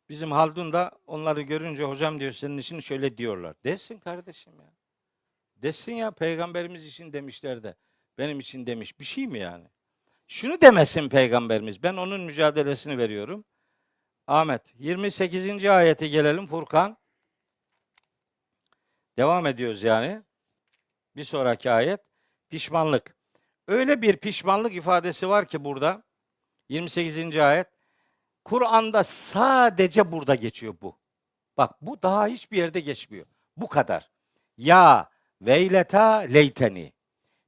Bizim Haldun da onları görünce hocam diyor senin için şöyle diyorlar. Desin kardeşim ya. Desin ya, peygamberimiz için demişler de benim için demiş bir şey mi yani? Şunu demesin peygamberimiz, ben onun mücadelesini veriyorum. Ahmet 28. ayete gelelim, Furkan. Devam ediyoruz yani. Bir sonraki ayet pişmanlık. Öyle bir pişmanlık ifadesi var ki burada 28. ayet. Kur'an'da sadece burada geçiyor bu. Bak bu daha hiçbir yerde geçmiyor. Bu kadar. Ya veyleta leyteni.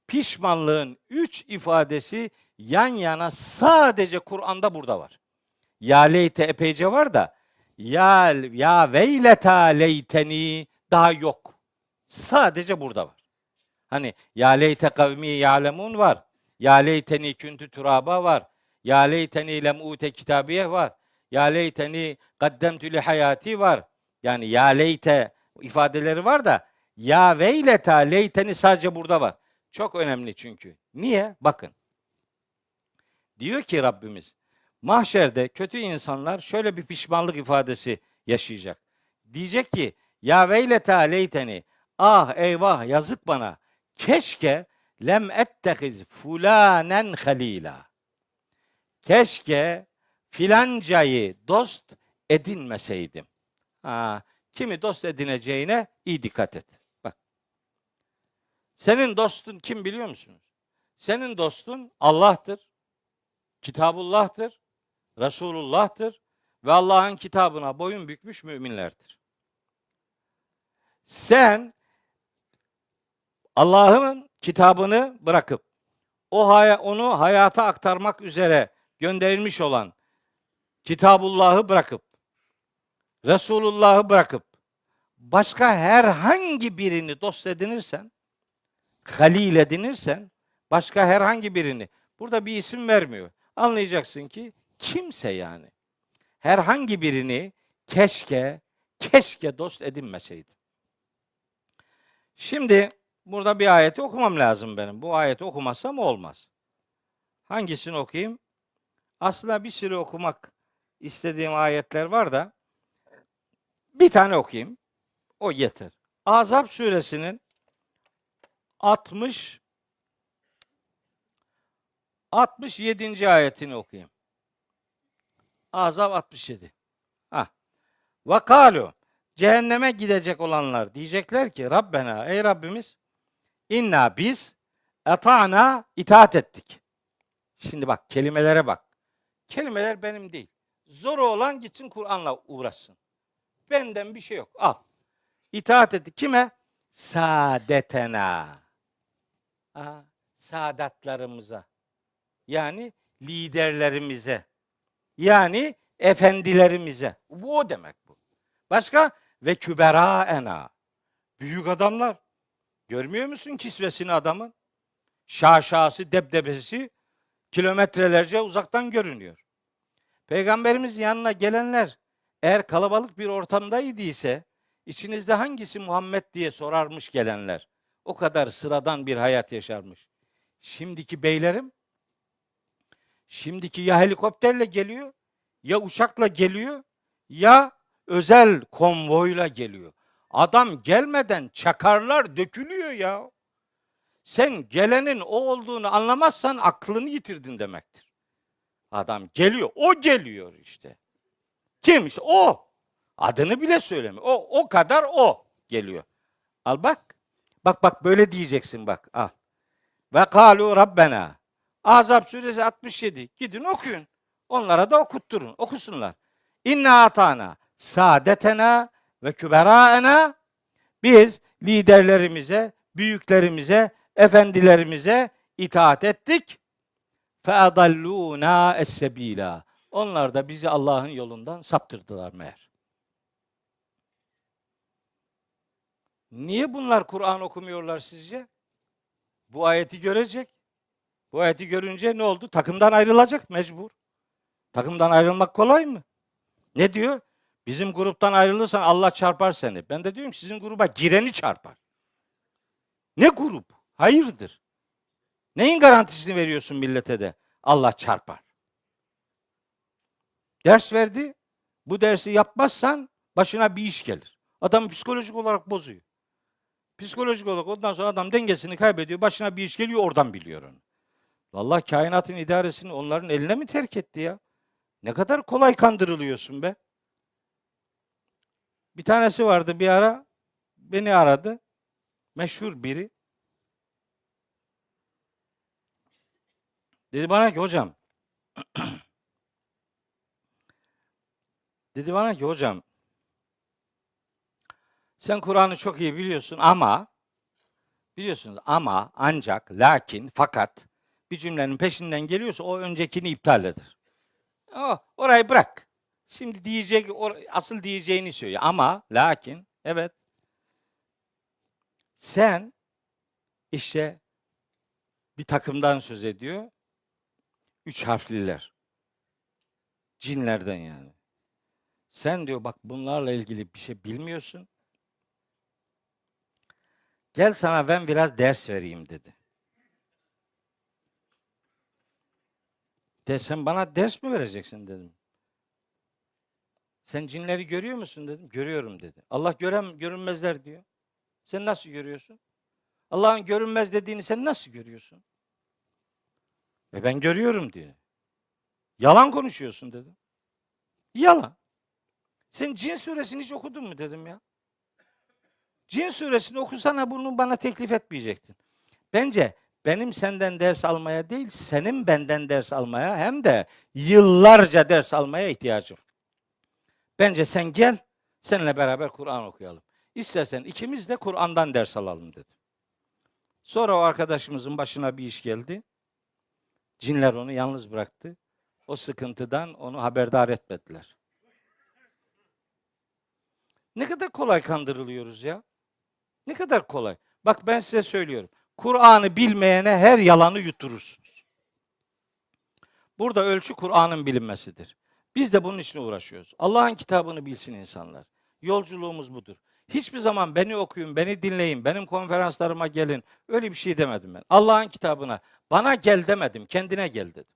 Pişmanlığın 3 ifadesi yan yana sadece Kur'an'da burada var. Ya leyte epeyce var da ya veyleta leyteni daha yok. Sadece burada var. Hani ya leyte kavmi ya'lemun var. Ya leyteni küntü turaba var. Ya leyteni lem ute kitabiye var. Ya leyteni kaddemtü li hayati var. Yani ya leyte ifadeleri var da ya veyleta leyteni sadece burada var. Çok önemli çünkü. Niye? Bakın. Diyor ki Rabbimiz, mahşerde kötü insanlar şöyle bir pişmanlık ifadesi yaşayacak. Diyecek ki ya veyleta leyteni, ah eyvah yazık bana. Keşke lem ettehiz fulanen halila. Keşke filancayı dost edinmeseydim. Kimi dost edineceğine iyi dikkat et. Bak. Senin dostun kim biliyor musunuz? Senin dostun Allah'tır, Kitabullah'tır, Resulullah'tır ve Allah'ın kitabına boyun bükmüş müminlerdir. Sen Allah'ın kitabını bırakıp onu hayata aktarmak üzere gönderilmiş olan Kitabullah'ı bırakıp Resulullah'ı bırakıp başka herhangi birini dost edinirsen, halil edinirsen, başka herhangi birini, burada bir isim vermiyor. Anlayacaksın ki kimse yani. Herhangi birini keşke dost edinmeseydim. Şimdi burada bir ayeti okumam lazım benim. Bu ayeti okumazsam olmaz. Hangisini okuyayım? Aslında bir sürü okumak istediğim ayetler var da bir tane okuyayım. O yeter. Ahzab suresinin 67. ayetini okuyayım. Ahzab 67. Ha. Ve kâlu, cehenneme gidecek olanlar diyecekler ki Rabbena, ey Rabbimiz, inna biz eta'na, itaat ettik. Şimdi bak, kelimelere bak. Kelimeler benim değil. Zoru olan gitsin Kur'an'la uğraşsın. Benden bir şey yok. Al. İtaat ettik. Kime? Saadetena. Sadatlarımıza. Yani liderlerimize. Yani efendilerimize. Bu o demek bu. Başka? Ve küberaena. Büyük adamlar. Görmüyor musun kisvesini adamın? Şaşası, debdebesi kilometrelerce uzaktan görünüyor. Peygamberimizin yanına gelenler eğer kalabalık bir ortamdaydı ise içinizde hangisi Muhammed diye sorarmış gelenler. O kadar sıradan bir hayat yaşarmış. Şimdiki beylerim, şimdiki ya helikopterle geliyor, ya uçakla geliyor, ya özel konvoyla geliyor. Adam gelmeden çakarlar dökülüyor ya. Sen gelenin o olduğunu anlamazsan aklını yitirdin demektir. Adam geliyor, o geliyor işte. Kim işte o? Adını bile söylemiyor. O kadar o geliyor. Al bak. Bak böyle diyeceksin bak. Al. Ve kalu Rabbena. Ahzab suresi 67. Gidin okuyun. Onlara da okutturun. Okusunlar. İnna atana saadetena ve küberaena. Biz liderlerimize, büyüklerimize, efendilerimize itaat ettik. Fe adalluna es-sebila. Onlar da bizi Allah'ın yolundan saptırdılar meğer. Niye bunlar Kur'an okumuyorlar sizce? Bu ayeti görecek. Bu ayeti görünce ne oldu? Takımdan ayrılacak mecbur. Takımdan ayrılmak kolay mı? Ne diyor? Bizim gruptan ayrılırsan Allah çarpar seni. Ben de diyorum sizin gruba gireni çarpar. Ne grup? Hayırdır? Neyin garantisini veriyorsun millete de? Allah çarpar. Ders verdi. Bu dersi yapmazsan başına bir iş gelir. Adam psikolojik olarak bozuyor. Psikolojik olarak ondan sonra adam dengesini kaybediyor. Başına bir iş geliyor, oradan biliyor onu. Vallahi kainatın idaresini onların eline mi terk etti ya? Ne kadar kolay kandırılıyorsun be. Bir tanesi vardı bir ara, beni aradı. Meşhur biri. Dedi bana ki hocam, sen Kur'an'ı çok iyi biliyorsun ama ancak, lakin, fakat bir cümlenin peşinden geliyorsa o öncekini iptal eder. Orayı bırak. Şimdi diyecek, asıl diyeceğini söyle. Ama, lakin, evet. Sen işte bir takımdan söz ediyor. 3 harfliler. Cinlerden yani. Sen diyor bak bunlarla ilgili bir şey bilmiyorsun. Gel sana ben biraz ders vereyim dedi. Sen bana ders mi vereceksin dedim. Sen cinleri görüyor musun dedim. Görüyorum dedi. Allah görünmezler diyor. Sen nasıl görüyorsun? Allah'ın görünmez dediğini sen nasıl görüyorsun? Ben görüyorum diyor. Yalan konuşuyorsun dedim. Yalan. Sen Cin suresini hiç okudun mu dedim ya. Cin suresini okusana bunu bana teklif etmeyecektin. Bence benim senden ders almaya değil, senin benden ders almaya hem de yıllarca ders almaya ihtiyacım. Bence sen gel, seninle beraber Kur'an okuyalım. İstersen ikimiz de Kur'an'dan ders alalım dedi. Sonra o arkadaşımızın başına bir iş geldi. Cinler onu yalnız bıraktı. O sıkıntıdan onu haberdar etmediler. Ne kadar kolay kandırılıyoruz ya. Ne kadar kolay. Bak ben size söylüyorum. Kur'an'ı bilmeyene her yalanı yutturursunuz. Burada ölçü Kur'an'ın bilinmesidir. Biz de bunun için uğraşıyoruz. Allah'ın kitabını bilsin insanlar. Yolculuğumuz budur. Hiçbir zaman beni okuyun, beni dinleyin, benim konferanslarıma gelin. Öyle bir şey demedim ben. Allah'ın kitabına bana gel demedim, kendine gel dedim.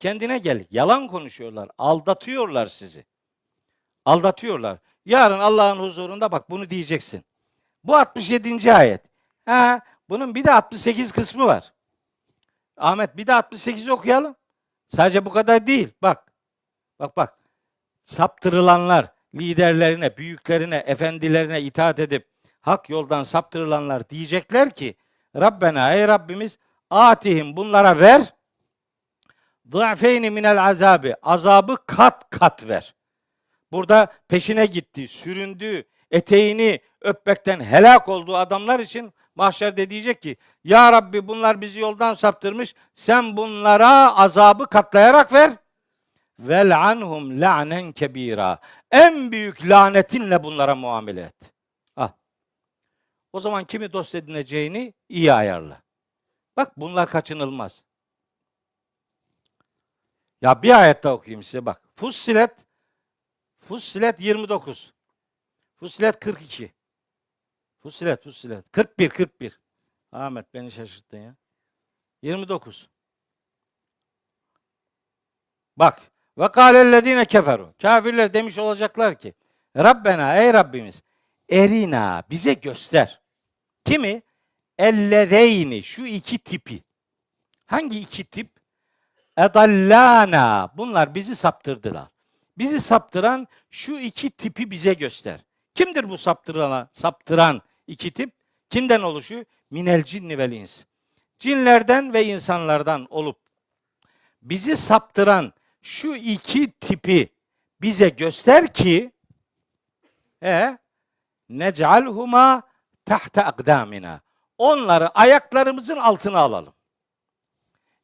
Kendine gel. Yalan konuşuyorlar, aldatıyorlar sizi. Aldatıyorlar. Yarın Allah'ın huzurunda bak bunu diyeceksin. Bu 67. ayet. Bunun bir de 68 kısmı var. Ahmet bir de 68 okuyalım. Sadece bu kadar değil. Bak. saptırılanlar, liderlerine, büyüklerine, efendilerine itaat edip hak yoldan saptırılanlar diyecekler ki Rabbena, ey Rabbimiz, atihim, bunlara ver, ضَعْفَيْنِ minel azabi, azabı kat kat ver. Burada peşine gitti, süründü, eteğini öpmekten helak olduğu adamlar için mahşerde diyecek ki ya Rabbi, bunlar bizi yoldan saptırmış, sen bunlara azabı katlayarak ver. Vel anhum la'nen kebira. En büyük lanetinle bunlara muamele et. Ah. O zaman kimi dost edineceğini iyi ayarla. Bak, bunlar kaçınılmaz. Ya bir ayet daha okuyayım size bak. Fussilet 29. Fussilet 42. Fussilet 41. Ahmet, beni şaşırttın ya. 29. Bak. Ve kâlellezîne keferu. Kafirler demiş olacaklar ki Rabbena, ey Rabbimiz, erina, bize göster. Kimi? Ellezeyni, şu iki tipi. Hangi iki tip? Edallâna, bunlar bizi saptırdılar. Bizi saptıran şu iki tipi bize göster. Kimdir bu saptıran iki tip? Kimden oluşuyor? Minel cinni vel ins. Cinlerden ve insanlardan olup bizi saptıran şu iki tipi bize göster ki nec'alhuma tahta akdamina. Onları ayaklarımızın altına alalım.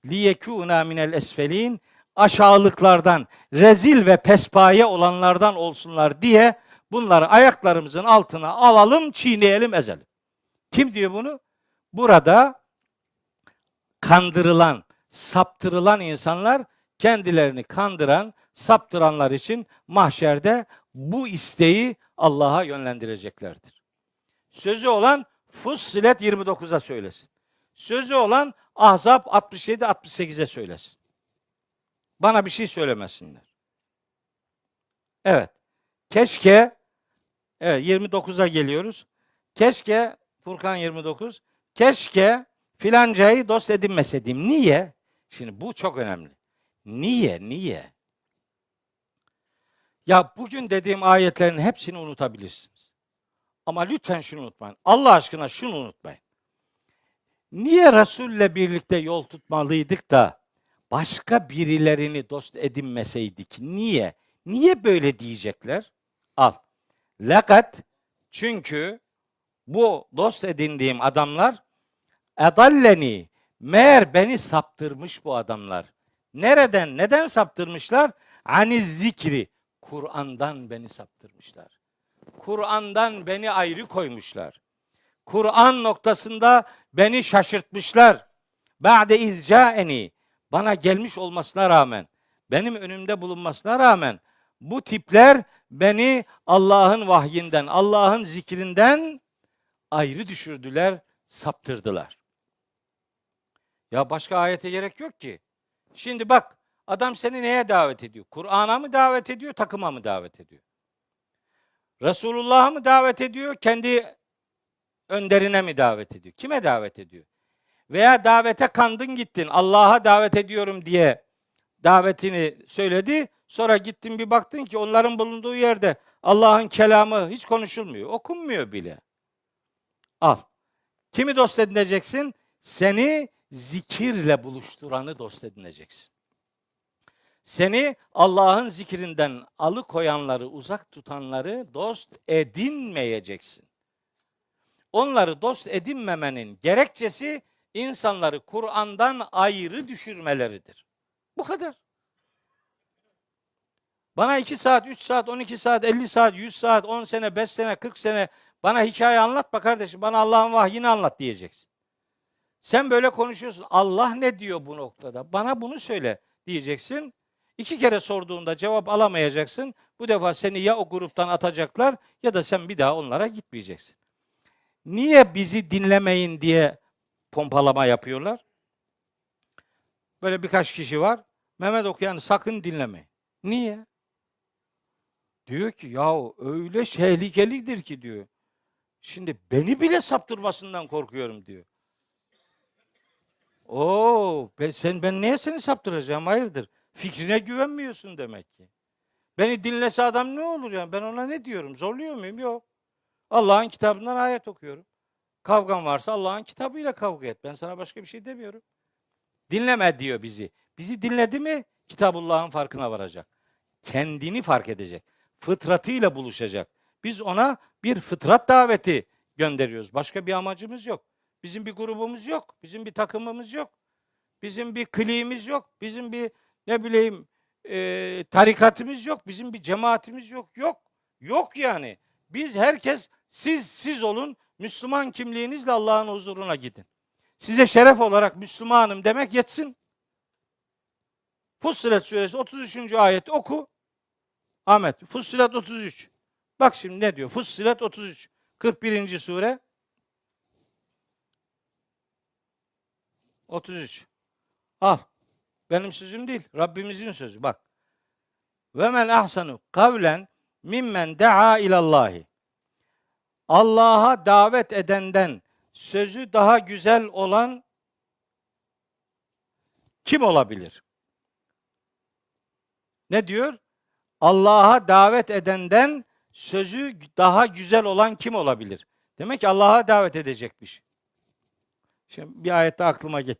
Liyekûnâ minel esfelîn, aşağılıklardan, rezil ve pespaye olanlardan olsunlar diye bunları ayaklarımızın altına alalım, çiğneyelim, ezelim. Kim diyor bunu? Burada kandırılan, saptırılan insanlar kendilerini kandıran, saptıranlar için mahşerde bu isteği Allah'a yönlendireceklerdir. Sözü olan Fussilet 29'a söylesin. Sözü olan Ahzab 67-68'e söylesin. Bana bir şey söylemesinler. Evet. Keşke, evet 29'a geliyoruz. Keşke, Furkan 29, keşke filancayı dost edinmeseydim. Niye? Şimdi bu çok önemli. Niye? Ya bugün dediğim ayetlerin hepsini unutabilirsiniz. Ama lütfen şunu unutmayın. Allah aşkına şunu unutmayın. Niye Resul'le birlikte yol tutmalıydık da başka birilerini dost edinmeseydik? Niye? Niye böyle diyecekler? Al. Lakat, çünkü bu dost edindiğim adamlar edalleni, meğer beni saptırmış bu adamlar. Neden saptırmışlar? Aniz zikri, Kur'an'dan beni saptırmışlar. Kur'an'dan beni ayrı koymuşlar. Kur'an noktasında beni şaşırtmışlar. Ba'de izcaeni, bana gelmiş olmasına rağmen, benim önümde bulunmasına rağmen bu tipler beni Allah'ın vahyinden, Allah'ın zikrinden ayrı düşürdüler, saptırdılar. Ya başka ayete gerek yok ki. Şimdi bak, adam seni neye davet ediyor? Kur'an'a mı davet ediyor, takıma mı davet ediyor? Resulullah'a mı davet ediyor, kendi önderine mi davet ediyor? Kime davet ediyor? Veya davete kandın gittin, Allah'a davet ediyorum diye davetini söyledi. Sonra gittin bir baktın ki onların bulunduğu yerde Allah'ın kelamı hiç konuşulmuyor, okunmuyor bile. Al. Kimi dost edineceksin? Seni zikirle buluşturanı dost edineceksin. Seni Allah'ın zikrinden alıkoyanları, uzak tutanları dost edinmeyeceksin. Onları dost edinmemenin gerekçesi insanları Kur'an'dan ayrı düşürmeleridir. Bu kadar. Bana 2 saat, 3 saat, 12 saat, 50 saat, 100 saat, 10 sene, 5 sene, 40 sene bana hikaye anlatma kardeşim. Bana Allah'ın vahyini anlat diyeceksin. Sen böyle konuşuyorsun. Allah ne diyor bu noktada? Bana bunu söyle diyeceksin. 2 kere sorduğunda cevap alamayacaksın. Bu defa seni ya o gruptan atacaklar ya da sen bir daha onlara gitmeyeceksin. Niye bizi dinlemeyin diye pompalama yapıyorlar? Böyle birkaç kişi var. Mehmet okuyanı sakın dinlemeyin. Niye? Diyor ki yahu öyle tehlikelidir ki diyor. Şimdi beni bile saptırmasından korkuyorum diyor. Ben neye seni saptıracağım? Hayırdır? Fikrine güvenmiyorsun demek ki. Beni dinlese adam ne olur yani? Ben ona ne diyorum? Zorluyor muyum? Yok. Allah'ın kitabından ayet okuyorum. Kavgan varsa Allah'ın kitabıyla kavga et. Ben sana başka bir şey demiyorum. Dinleme diyor bizi. Bizi dinledi mi Kitabullah'ın farkına varacak. Kendini fark edecek. Fıtratıyla buluşacak. Biz ona bir fıtrat daveti gönderiyoruz. Başka bir amacımız yok. Bizim bir grubumuz yok. Bizim bir takımımız yok. Bizim bir kliğimiz yok. Bizim bir ne bileyim tarikatımız yok. Bizim bir cemaatimiz yok. Yok. Yok yani. Biz herkes siz olun. Müslüman kimliğinizle Allah'ın huzuruna gidin. Size şeref olarak Müslümanım demek yetsin. Fussilet suresi 33. ayet oku. Ahmet, Fussilet 33. Bak şimdi ne diyor? Fussilet 33. 41. sure. 33. Al. Benim sözüm değil. Rabbimizin sözü. Bak. Ve men ahsanu kavlen mimmen daa ilallahi. Allah'a davet edenden sözü daha güzel olan kim olabilir? Ne diyor? Allah'a davet edenden sözü daha güzel olan kim olabilir? Demek ki Allah'a davet edecekmiş. Şimdi bir ayette aklıma get.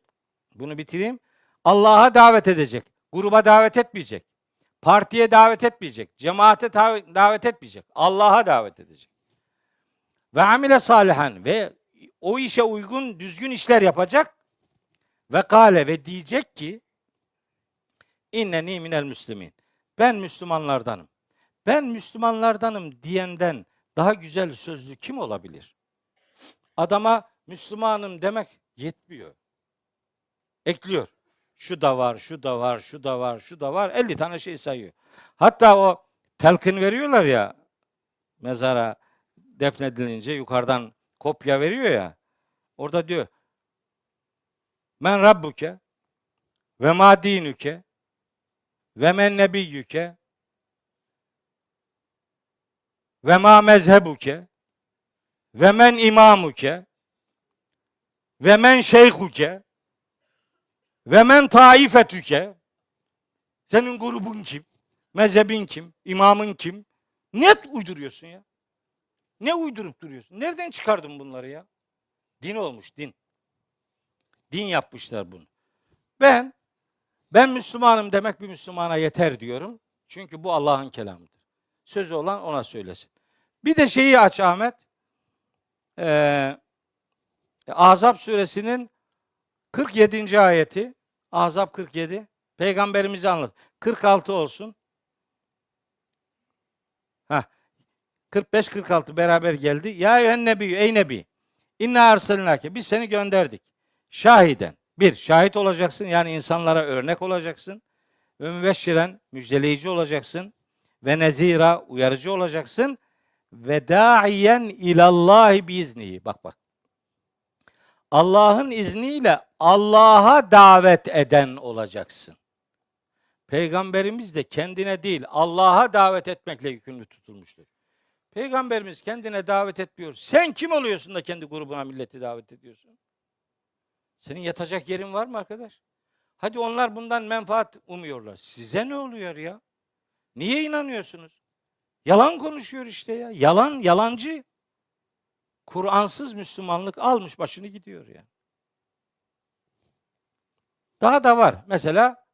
Bunu bitireyim. Allah'a davet edecek. Gruba davet etmeyecek. Partiye davet etmeyecek. Cemaate davet etmeyecek. Allah'a davet edecek. Ve amile salihan ve o işe uygun düzgün işler yapacak. Ve kâle ve diyecek ki inneni minel müslimin. Ben Müslümanlardanım. Ben Müslümanlardanım diyenden daha güzel sözlü kim olabilir? Adama Müslümanım demek yetmiyor. Ekliyor. Şu da var, şu da var, şu da var, şu da var. 50 tane şey sayıyor. Hatta o telkin veriyorlar ya mezara defnedilince yukarıdan kopya veriyor ya. Orada diyor men rabbuke ve ma dinüke ve men nebiyyüke ve ma mezhebuke ve men imamuke ve men şeyhuke ve men taifetüke. Senin grubun kim? Mezhebin kim? İmamın kim? Ne uyduruyorsun ya? Ne uydurup duruyorsun? Nereden çıkardın bunları ya? Din olmuş, din. Din yapmışlar bunu. Ben Müslümanım demek bir Müslümana yeter diyorum. Çünkü bu Allah'ın kelamıdır. Sözü olan ona söylesin. Bir de şeyi aç Ahmet. Ahzab suresinin 47. ayeti. Ahzab 47. Peygamberimizi anlat. 46 olsun. 45-46 beraber geldi. Ya eyyühen nebiyyü, ey nebi. İnna arsalnake. Biz seni gönderdik. Şahiden. Bir, şahit olacaksın. Yani insanlara örnek olacaksın. Ve mübeşşiren, müjdeleyici olacaksın. Ve nezira, uyarıcı olacaksın. Ve da'iyen ilallahi biiznihi. Bak. Allah'ın izniyle Allah'a davet eden olacaksın. Peygamberimiz de kendine değil, Allah'a davet etmekle yükümlü tutulmuştur. Peygamberimiz kendine davet etmiyor. Sen kim oluyorsun da kendi grubuna milleti davet ediyorsun? Senin yatacak yerin var mı arkadaş? Hadi onlar bundan menfaat umuyorlar. Size ne oluyor ya? Niye inanıyorsunuz? Yalan konuşuyor işte ya. Yalancı. Kur'ansız Müslümanlık almış başını gidiyor ya. Daha da var. Mesela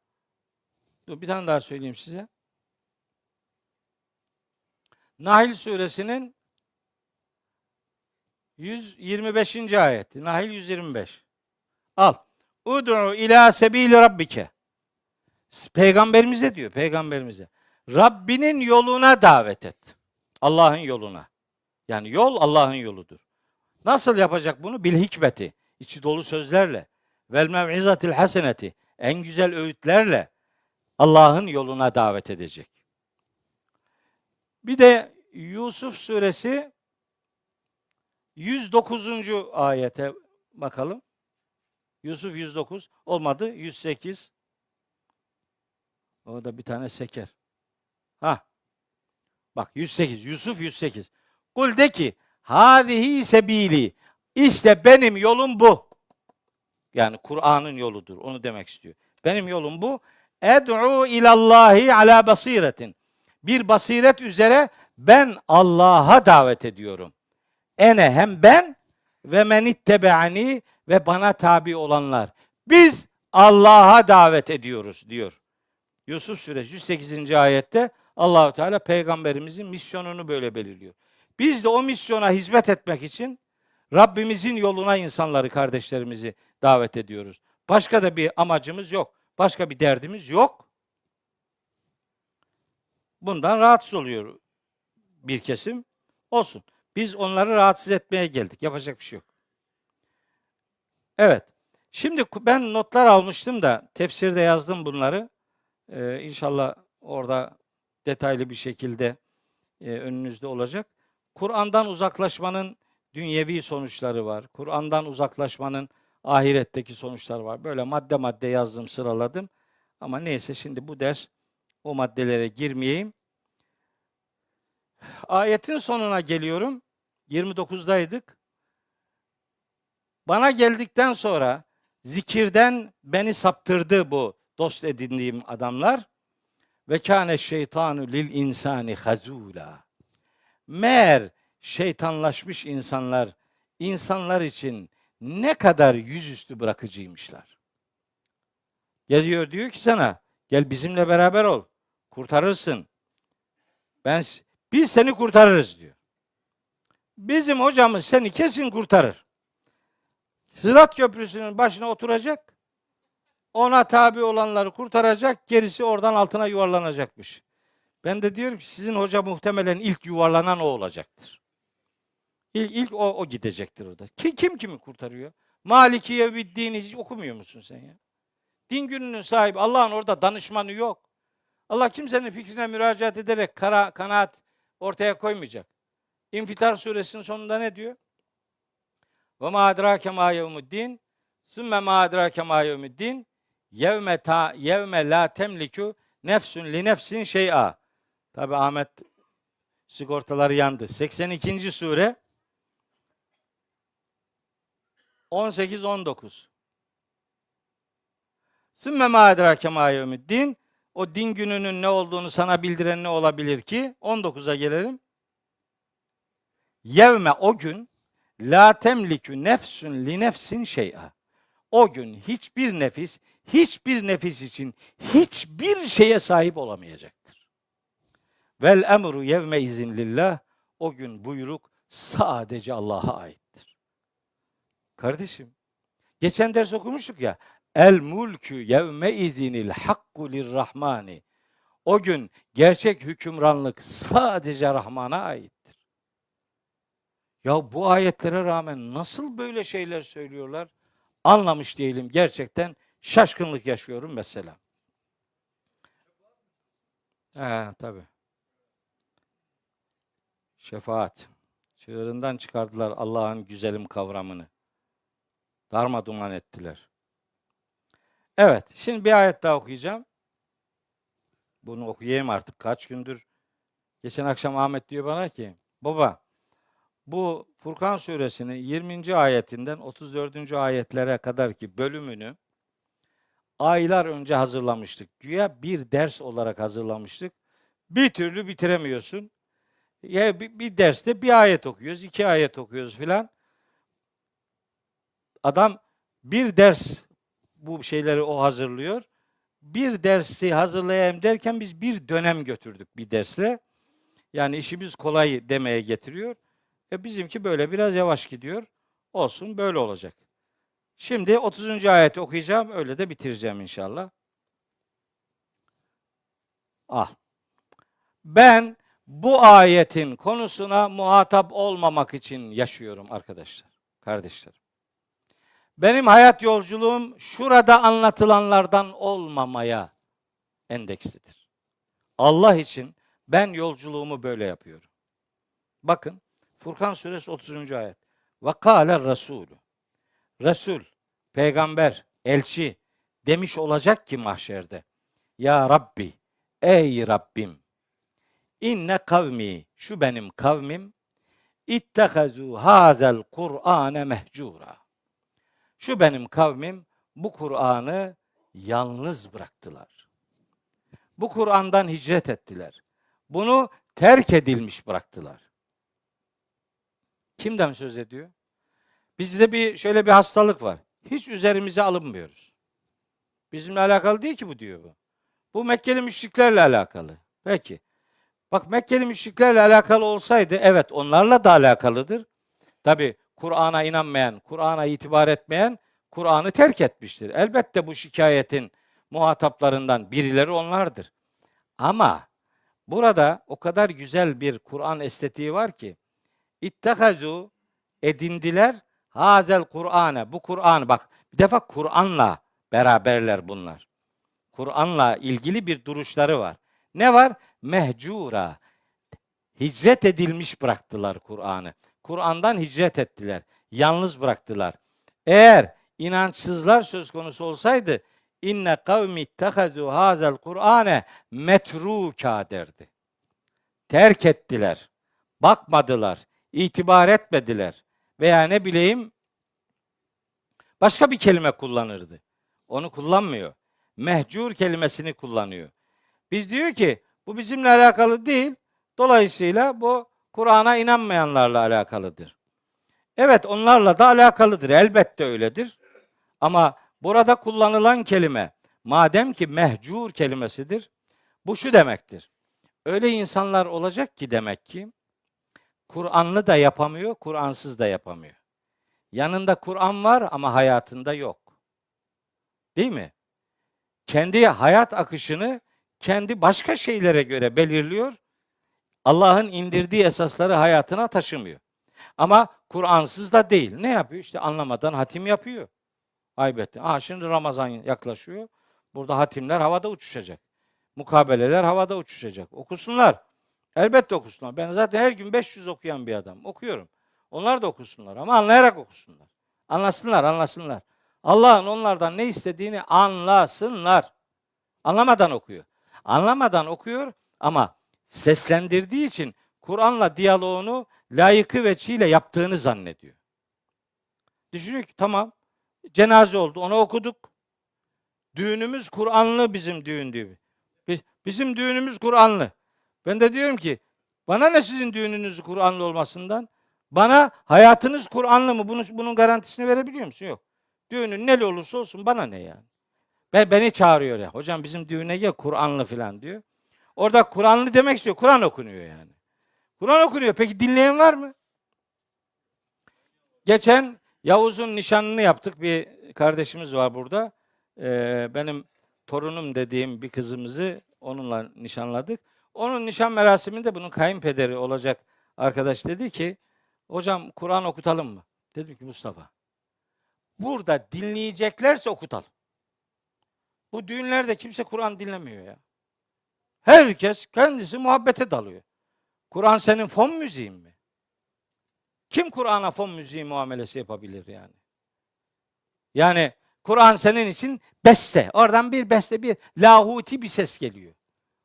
bir tane daha söyleyeyim size. Nahl suresinin 125. ayeti. Nahl 125. Al. Ud'u ila sebili rabbike. Peygamberimize diyor, peygamberimize. Rabbinin yoluna davet et. Allah'ın yoluna. Yani yol Allah'ın yoludur. Nasıl yapacak bunu? Bil hikmeti. İçi dolu sözlerle. Vel mev'izatil haseneti. En güzel öğütlerle Allah'ın yoluna davet edecek. Bir de Yusuf suresi 109. ayete bakalım. Yusuf 109 olmadı. 108. O da bir tane seker. Bak 108. Yusuf 108. Kul de ki hâzihi sebili. İşte benim yolum bu. Yani Kur'an'ın yoludur. Onu demek istiyor. Benim yolum bu. Ed'u ilallahi ala basiretin. Bir basiret üzere ben Allah'a davet ediyorum. Ene hem ben ve men ittebe'ani ve bana tabi olanlar. Biz Allah'a davet ediyoruz diyor. Yusuf Suresi 108. ayette Allahu Teala peygamberimizin misyonunu böyle belirliyor. Biz de o misyona hizmet etmek için Rabbimizin yoluna insanları, kardeşlerimizi davet ediyoruz. Başka da bir amacımız yok. Başka bir derdimiz yok. Bundan rahatsız oluyor bir kesim. Olsun. Biz onları rahatsız etmeye geldik. Yapacak bir şey yok. Evet. Şimdi ben notlar almıştım da tefsirde yazdım bunları. İnşallah orada detaylı bir şekilde önünüzde olacak. Kur'an'dan uzaklaşmanın dünyevi sonuçları var. Kur'an'dan uzaklaşmanın ahiretteki sonuçları var. Böyle madde madde yazdım, sıraladım. Ama neyse şimdi bu ders o maddelere girmeyeyim. Ayetin sonuna geliyorum. 29'daydık. Bana geldikten sonra zikirden beni saptırdı bu dost edindiğim adamlar. Ve kâne şeytanu lil insani hazûlâ. Meğer şeytanlaşmış insanlar için ne kadar yüzüstü bırakıcıymışlar. Geliyor diyor ki sana, gel bizimle beraber ol, kurtarırsın. Biz seni kurtarırız diyor. Bizim hocamız seni kesin kurtarır. Sırat Köprüsü'nün başına oturacak, ona tabi olanları kurtaracak, gerisi oradan altına yuvarlanacakmış. Ben de diyorum ki sizin hoca muhtemelen ilk yuvarlanan o olacaktır. İlk o gidecektir orada. Kim kimi kurtarıyor? Maliki Yevmiddin'i hiç okumuyor musun sen ya? Din gününün sahibi. Allah'ın orada danışmanı yok. Allah kimsenin fikrine müracaat ederek kanaat ortaya koymayacak. İnfitar suresinin sonunda ne diyor? Ve ma adrake ma yevmuddin sümme ma adrake ma yevmuddin yevme la temliku nefsun li nefsin şey'a. Tabi Ahmet sigortaları yandı. 82. sure 18-19. Sümme ma edrake ma yevmiddin. O din gününün ne olduğunu sana bildiren ne olabilir ki? 19'a gelelim. Yevme o gün la temlikü nefsün li nefsin şey'a. O gün hiçbir nefis için hiçbir şeye sahip olamayacaktır. Vel emru yevme izin lillah. O gün buyruk sadece Allah'a aittir. Kardeşim, geçen ders okumuştuk ya. El mulkü yevme izinil hakku lirrahmani. O gün gerçek hükümranlık sadece Rahman'a aittir. Ya bu ayetlere rağmen nasıl böyle şeyler söylüyorlar? Anlamış değilim. Gerçekten şaşkınlık yaşıyorum mesela. Tabii. Şefaat. Çığırından çıkardılar Allah'ın güzelim kavramını. Darmaduman ettiler. Evet, şimdi bir ayet daha okuyacağım. Bunu okuyayım artık kaç gündür. Geçen akşam Ahmet diyor bana ki, baba bu Furkan suresinin 20. ayetinden 34. ayetlere kadar ki bölümünü aylar önce hazırlamıştık. Güya bir ders olarak hazırlamıştık. Bir türlü bitiremiyorsun. Ya bir derste bir ayet okuyoruz, 2 ayet okuyoruz filan. Adam bir ders bu şeyleri o hazırlıyor. Bir dersi hazırlayayım derken biz bir dönem götürdük bir dersle. Yani işimiz kolay demeye getiriyor. Bizimki böyle biraz yavaş gidiyor. Olsun böyle olacak. Şimdi 30. ayeti okuyacağım. Öyle de bitireceğim inşallah. Ben bu ayetin konusuna muhatap olmamak için yaşıyorum arkadaşlar, kardeşlerim. Benim hayat yolculuğum şurada anlatılanlardan olmamaya endekslidir. Allah için ben yolculuğumu böyle yapıyorum. Bakın Furkan suresi 30. ayet. Ve kâle Resulü. Resul, peygamber, elçi demiş olacak ki mahşerde. Ya Rabbi, ey Rabbim. İnne kavmi, şu benim kavmim. İttehazu hazel Kur'ane mehcura. Şu benim kavmim bu Kur'an'ı yalnız bıraktılar. Bu Kur'an'dan hicret ettiler. Bunu terk edilmiş bıraktılar. Kimden söz ediyor? Bizde şöyle bir hastalık var. Hiç üzerimize alınmıyoruz. Bizimle alakalı değil ki bu diyor bu. Bu Mekkeli müşriklerle alakalı. Peki. Bak Mekkeli müşriklerle alakalı olsaydı evet onlarla da alakalıdır. Tabi Kur'an'a inanmayan, Kur'an'a itibar etmeyen Kur'an'ı terk etmiştir. Elbette bu şikayetin muhataplarından birileri onlardır. Ama burada o kadar güzel bir Kur'an estetiği var ki İttehazu edindiler hazel Kur'ane. Bu Kur'an bak bir defa Kur'an'la beraberler bunlar. Kur'an'la ilgili bir duruşları var. Ne var? Mehcura. Hicret edilmiş bıraktılar Kur'an'ı. Kur'an'dan hicret ettiler. Yalnız bıraktılar. Eğer inançsızlar söz konusu olsaydı inne kavmi ittehazu hazel Kur'ane metruka derdi. Terk ettiler. Bakmadılar. İtibar etmediler. Veya ne bileyim başka bir kelime kullanırdı. Onu kullanmıyor. Mehcur kelimesini kullanıyor. Biz diyor ki bu bizimle alakalı değil. Dolayısıyla bu Kur'an'a inanmayanlarla alakalıdır. Evet onlarla da alakalıdır. Elbette öyledir. Ama burada kullanılan kelime madem ki mehcur kelimesidir. Bu şu demektir. Öyle insanlar olacak ki demek ki Kur'anlı da yapamıyor, Kur'ansız da yapamıyor. Yanında Kur'an var ama hayatında yok. Değil mi? Kendi hayat akışını kendi başka şeylere göre belirliyor. Allah'ın indirdiği esasları hayatına taşımıyor. Ama Kur'ansız da değil. Ne yapıyor? İşte anlamadan hatim yapıyor. Aybetti. Şimdi Ramazan yaklaşıyor. Burada hatimler havada uçuşacak. Mukabeleler havada uçuşacak. Okusunlar. Elbette okusunlar. Ben zaten her gün 500 okuyan bir adam. Okuyorum. Onlar da okusunlar ama anlayarak okusunlar. Anlasınlar. Allah'ın onlardan ne istediğini anlasınlar. Anlamadan okuyor. Anlamadan okuyor ama seslendirdiği için Kur'an'la diyaloğunu layıkı veçiyle yaptığını zannediyor. Düşünüyor ki tamam cenaze oldu onu okuduk. Düğünümüz Kur'anlı bizim düğün diyor. Bizim düğünümüz Kur'anlı. Ben de diyorum ki bana ne sizin düğününüz Kur'anlı olmasından? Bana hayatınız Kur'anlı mı? Bunun garantisini verebiliyor musun? Yok. Düğünün neli olursa olsun bana ne yani? Beni çağırıyor ya. Hocam bizim düğüne gel Kur'anlı falan diyor. Orada Kur'anlı demek istiyor. Kur'an okunuyor yani. Kur'an okunuyor. Peki dinleyen var mı? Geçen Yavuz'un nişanını yaptık. Bir kardeşimiz var burada. Benim torunum dediğim bir kızımızı onunla nişanladık. Onun nişan merasiminde bunun kayınpederi olacak arkadaş dedi ki hocam Kur'an okutalım mı? Dedim ki Mustafa burada dinleyeceklerse okutalım. Bu düğünlerde kimse Kur'an dinlemiyor ya. Herkes kendisi muhabbete dalıyor. Kur'an senin fon müziğin mi? Kim Kur'an'a fon müziği muamelesi yapabilir yani? Yani Kur'an senin için beste. Oradan bir beste, bir lahuti bir ses geliyor.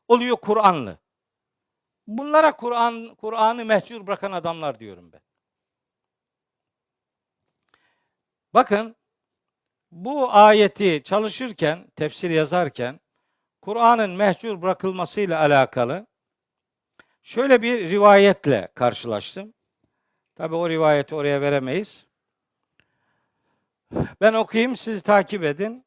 Oluyor Kur'anlı. Bunlara Kur'an'ı mehcur bırakan adamlar diyorum ben. Bakın bu ayeti çalışırken, tefsir yazarken Kur'an'ın mehcur bırakılmasıyla alakalı şöyle bir rivayetle karşılaştım. Tabi o rivayeti oraya veremeyiz. Ben okuyayım, siz takip edin.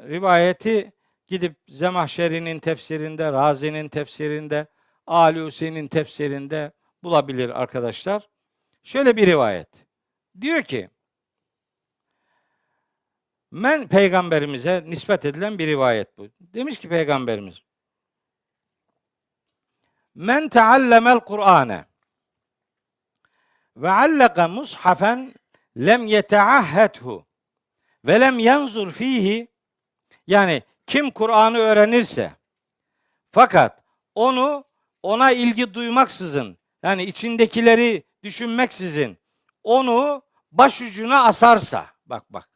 Rivayeti gidip Zemahşeri'nin tefsirinde, Razi'nin tefsirinde, Alusi'nin tefsirinde bulabilir arkadaşlar. Şöyle bir rivayet. Diyor ki, peygamberimize nispet edilen bir rivayet bu. Demiş ki peygamberimiz, men teallemel Kur'ane ve allaka mushafen lem yeteahhethu ve lem yanzur fihi, yani kim Kur'an'ı öğrenirse fakat ona ilgi duymaksızın, yani içindekileri düşünmeksizin onu başucuna asarsa, bak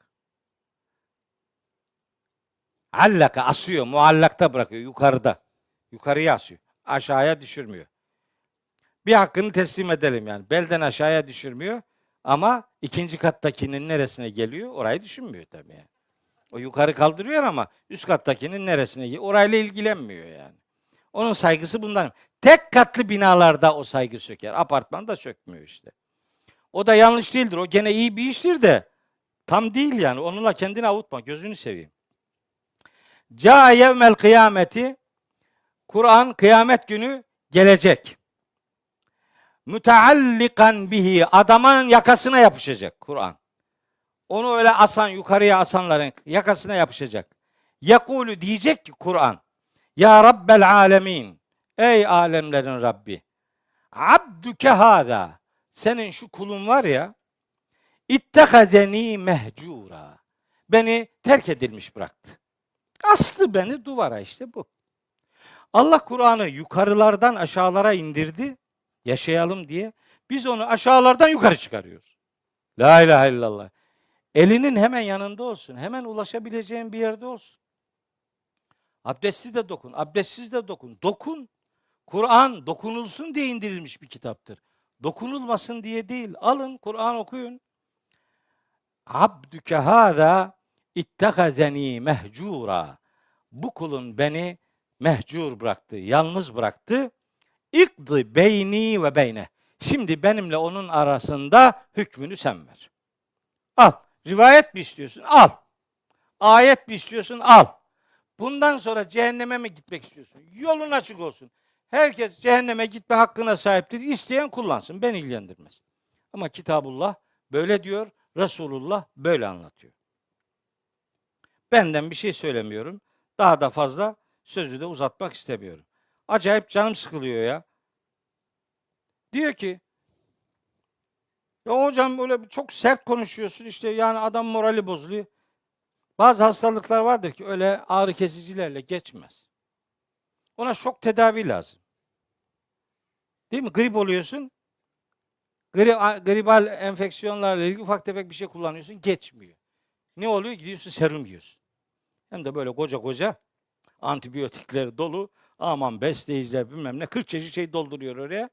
allaka asıyor, muallakta bırakıyor, yukarıya asıyor, aşağıya düşürmüyor. Bir hakkını teslim edelim yani, belden aşağıya düşürmüyor ama ikinci kattakinin neresine geliyor orayı düşünmüyor tabii yani. O yukarı kaldırıyor ama üst kattakinin neresine geliyor orayla ilgilenmiyor yani. Onun saygısı bundan. Tek katlı binalarda o saygı söker. Apartmanda sökmüyor işte. O da yanlış değildir. O gene iyi bir iştir de tam değil yani. Onunla kendini avutma. Gözünü seveyim. Ca yevmel kıyameti, Kur'an kıyamet günü gelecek. Müteallikan bihi, adamın yakasına yapışacak Kur'an. Onu öyle asan, yukarıya asanların yakasına yapışacak. Yekulu, diyecek ki Kur'an, ya Rabbel alemin, ey alemlerin Rabbi, abdüke hâzâ, senin şu kulun var ya, ittehazeni mehcura, beni terk edilmiş bıraktı. Astı beni duvara, işte bu. Allah Kur'an'ı yukarılardan aşağılara indirdi, yaşayalım diye. Biz onu aşağılardan yukarı çıkarıyoruz. La ilahe illallah. Elinin hemen yanında olsun. Hemen ulaşabileceğin bir yerde olsun. Abdestli de dokun, abdestsiz de dokun. Dokun. Kur'an dokunulsun diye indirilmiş bir kitaptır. Dokunulmasın diye değil. Alın, Kur'an okuyun. Abdüke hâzâ ittehazeni mehcura. Bu kulun beni mehcur bıraktı, yalnız bıraktı. İkdı beyni ve beyne. Şimdi benimle onun arasında hükmünü sen ver. Al. Rivayet mi istiyorsun? Al. Ayet mi istiyorsun? Al. Bundan sonra cehenneme mi gitmek istiyorsun? Yolun açık olsun. Herkes cehenneme gitme hakkına sahiptir. İsteyen kullansın. Beni ilgilendirmez. Ama Kitabullah böyle diyor. Resulullah böyle anlatıyor. Benden bir şey söylemiyorum. Daha da fazla sözü de uzatmak istemiyorum. Acayip canım sıkılıyor ya. Diyor ki, ya hocam böyle çok sert konuşuyorsun, işte yani adam morali bozuluyor. Bazı hastalıklar vardır ki öyle ağrı kesicilerle geçmez. Ona şok tedavi lazım. Değil mi? Grip oluyorsun. Gribal enfeksiyonlarla ilgili ufak tefek bir şey kullanıyorsun, geçmiyor. Ne oluyor? Gidiyorsun serum yiyorsun. Hem de böyle koca koca antibiyotikleri dolu. Aman besleyiciler bilmem ne 40 çeşit şey dolduruyor oraya.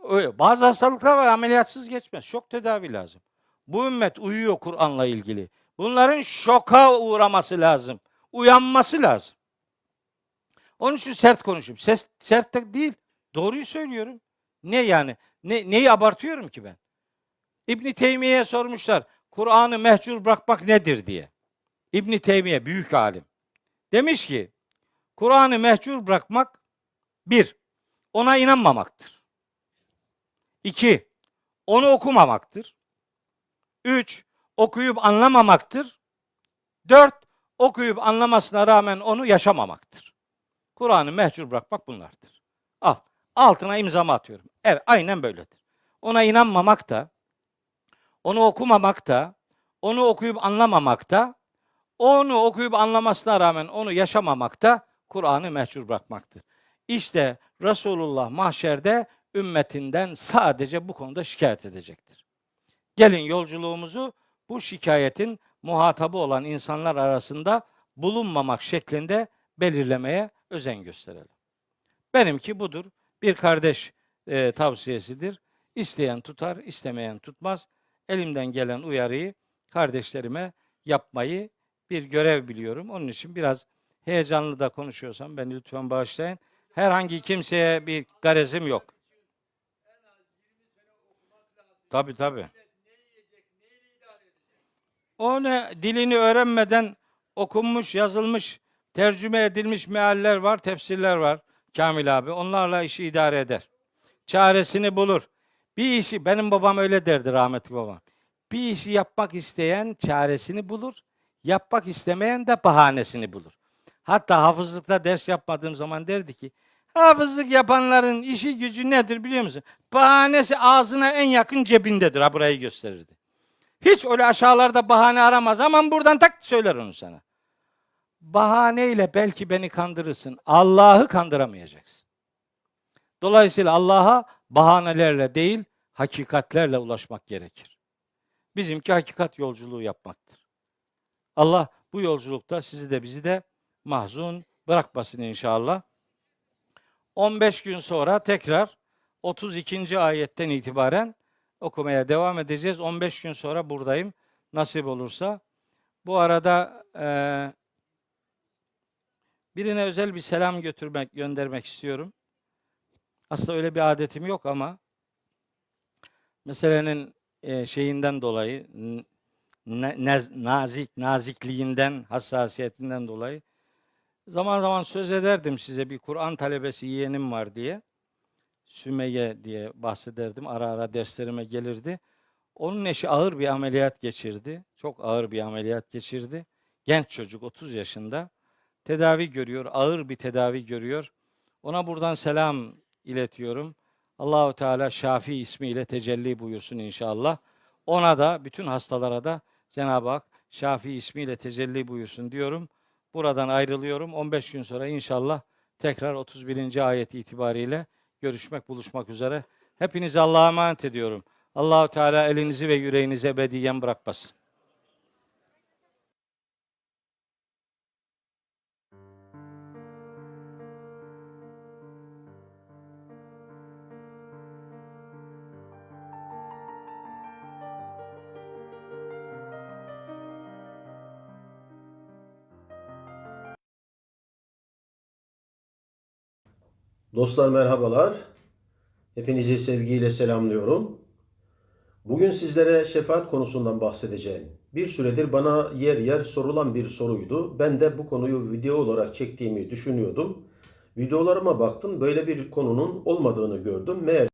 Öyle. Bazı hastalıklar var, ameliyatsız geçmez. Şok tedavi lazım. Bu ümmet uyuyor Kur'an'la ilgili. Bunların şoka uğraması lazım. Uyanması lazım. Onun için sert konuşuyorum. Sert de değil. Doğruyu söylüyorum. Ne yani? Neyi abartıyorum ki ben? İbn Teymiye'ye sormuşlar. Kur'an'ı mehcur bırakmak nedir diye. İbn Teymiye büyük alim. Demiş ki, Kur'an'ı mehcur bırakmak, bir, ona inanmamaktır. 2, onu okumamaktır. 3, okuyup anlamamaktır. 4, okuyup anlamasına rağmen onu yaşamamaktır. Kur'an'ı mehcur bırakmak bunlardır. Al. Altına imzamı atıyorum. Evet, aynen böyledir. Ona inanmamak da, onu okumamak da, onu okuyup anlamamak da, onu okuyup anlamasına rağmen onu yaşamamak da Kur'an'ı mehcur bırakmaktır. İşte Resulullah mahşerde ümmetinden sadece bu konuda şikayet edecektir. Gelin yolculuğumuzu bu şikayetin muhatabı olan insanlar arasında bulunmamak şeklinde belirlemeye özen gösterelim. Benimki budur. Bir kardeş tavsiyesidir. İsteyen tutar, istemeyen tutmaz. Elimden gelen uyarıyı kardeşlerime yapmayı bir görev biliyorum. Onun için biraz heyecanlı da konuşuyorsam beni lütfen bağışlayın. Herhangi kimseye bir garezim yok. Tabii tabii. O ne, dilini öğrenmeden okunmuş, yazılmış, tercüme edilmiş mealler var, tefsirler var Kamil abi. Onlarla işi idare eder. Çaresini bulur. Bir işi, benim babam öyle derdi, rahmetli babam. Bir işi yapmak isteyen çaresini bulur, yapmak istemeyen de bahanesini bulur. Hatta hafızlıkta ders yapmadığım zaman derdi ki, hafızlık yapanların işi gücü nedir biliyor musun? Bahanesi ağzına en yakın cebindedir. Ha, burayı gösterirdi. Hiç öyle aşağılarda bahane aramaz. Aman buradan tak söyler onu sana. Bahaneyle belki beni kandırırsın. Allah'ı kandıramayacaksın. Dolayısıyla Allah'a bahanelerle değil, hakikatlerle ulaşmak gerekir. Bizimki hakikat yolculuğu yapmaktır. Allah bu yolculukta sizi de bizi de mahzun bırakmasın inşallah. 15 gün sonra tekrar 32. ayetten itibaren okumaya devam edeceğiz. 15 gün sonra buradayım. Nasip olursa. Bu arada birine özel bir selam göndermek istiyorum. Aslında öyle bir adetim yok ama meselenin şeyinden dolayı, nazikliğinden, hassasiyetinden dolayı zaman zaman söz ederdim size, bir Kur'an talebesi yeğenim var diye. Sümeyye diye bahsederdim. Ara ara derslerime gelirdi. Onun eşi ağır bir ameliyat geçirdi. Çok ağır bir ameliyat geçirdi. Genç çocuk, 30 yaşında. Tedavi görüyor, ağır bir tedavi görüyor. Ona buradan selam iletiyorum. Allahu Teala Şafi ismiyle tecelli buyursun inşallah. Ona da, bütün hastalara da Cenab-ı Hak Şafi ismiyle tecelli buyursun diyorum. Buradan ayrılıyorum. 15 gün sonra inşallah tekrar 31. ayet itibariyle görüşmek, buluşmak üzere. Hepinizi Allah'a emanet ediyorum. Allahu Teala elinizi ve yüreğinizi ebediyen bırakmasın. Dostlar merhabalar. Hepinizi sevgiyle selamlıyorum. Bugün sizlere şefaat konusundan bahsedeceğim. Bir süredir bana yer yer sorulan bir soruydu. Ben de bu konuyu video olarak çektiğimi düşünüyordum. Videolarıma baktım, böyle bir konunun olmadığını gördüm. Meğer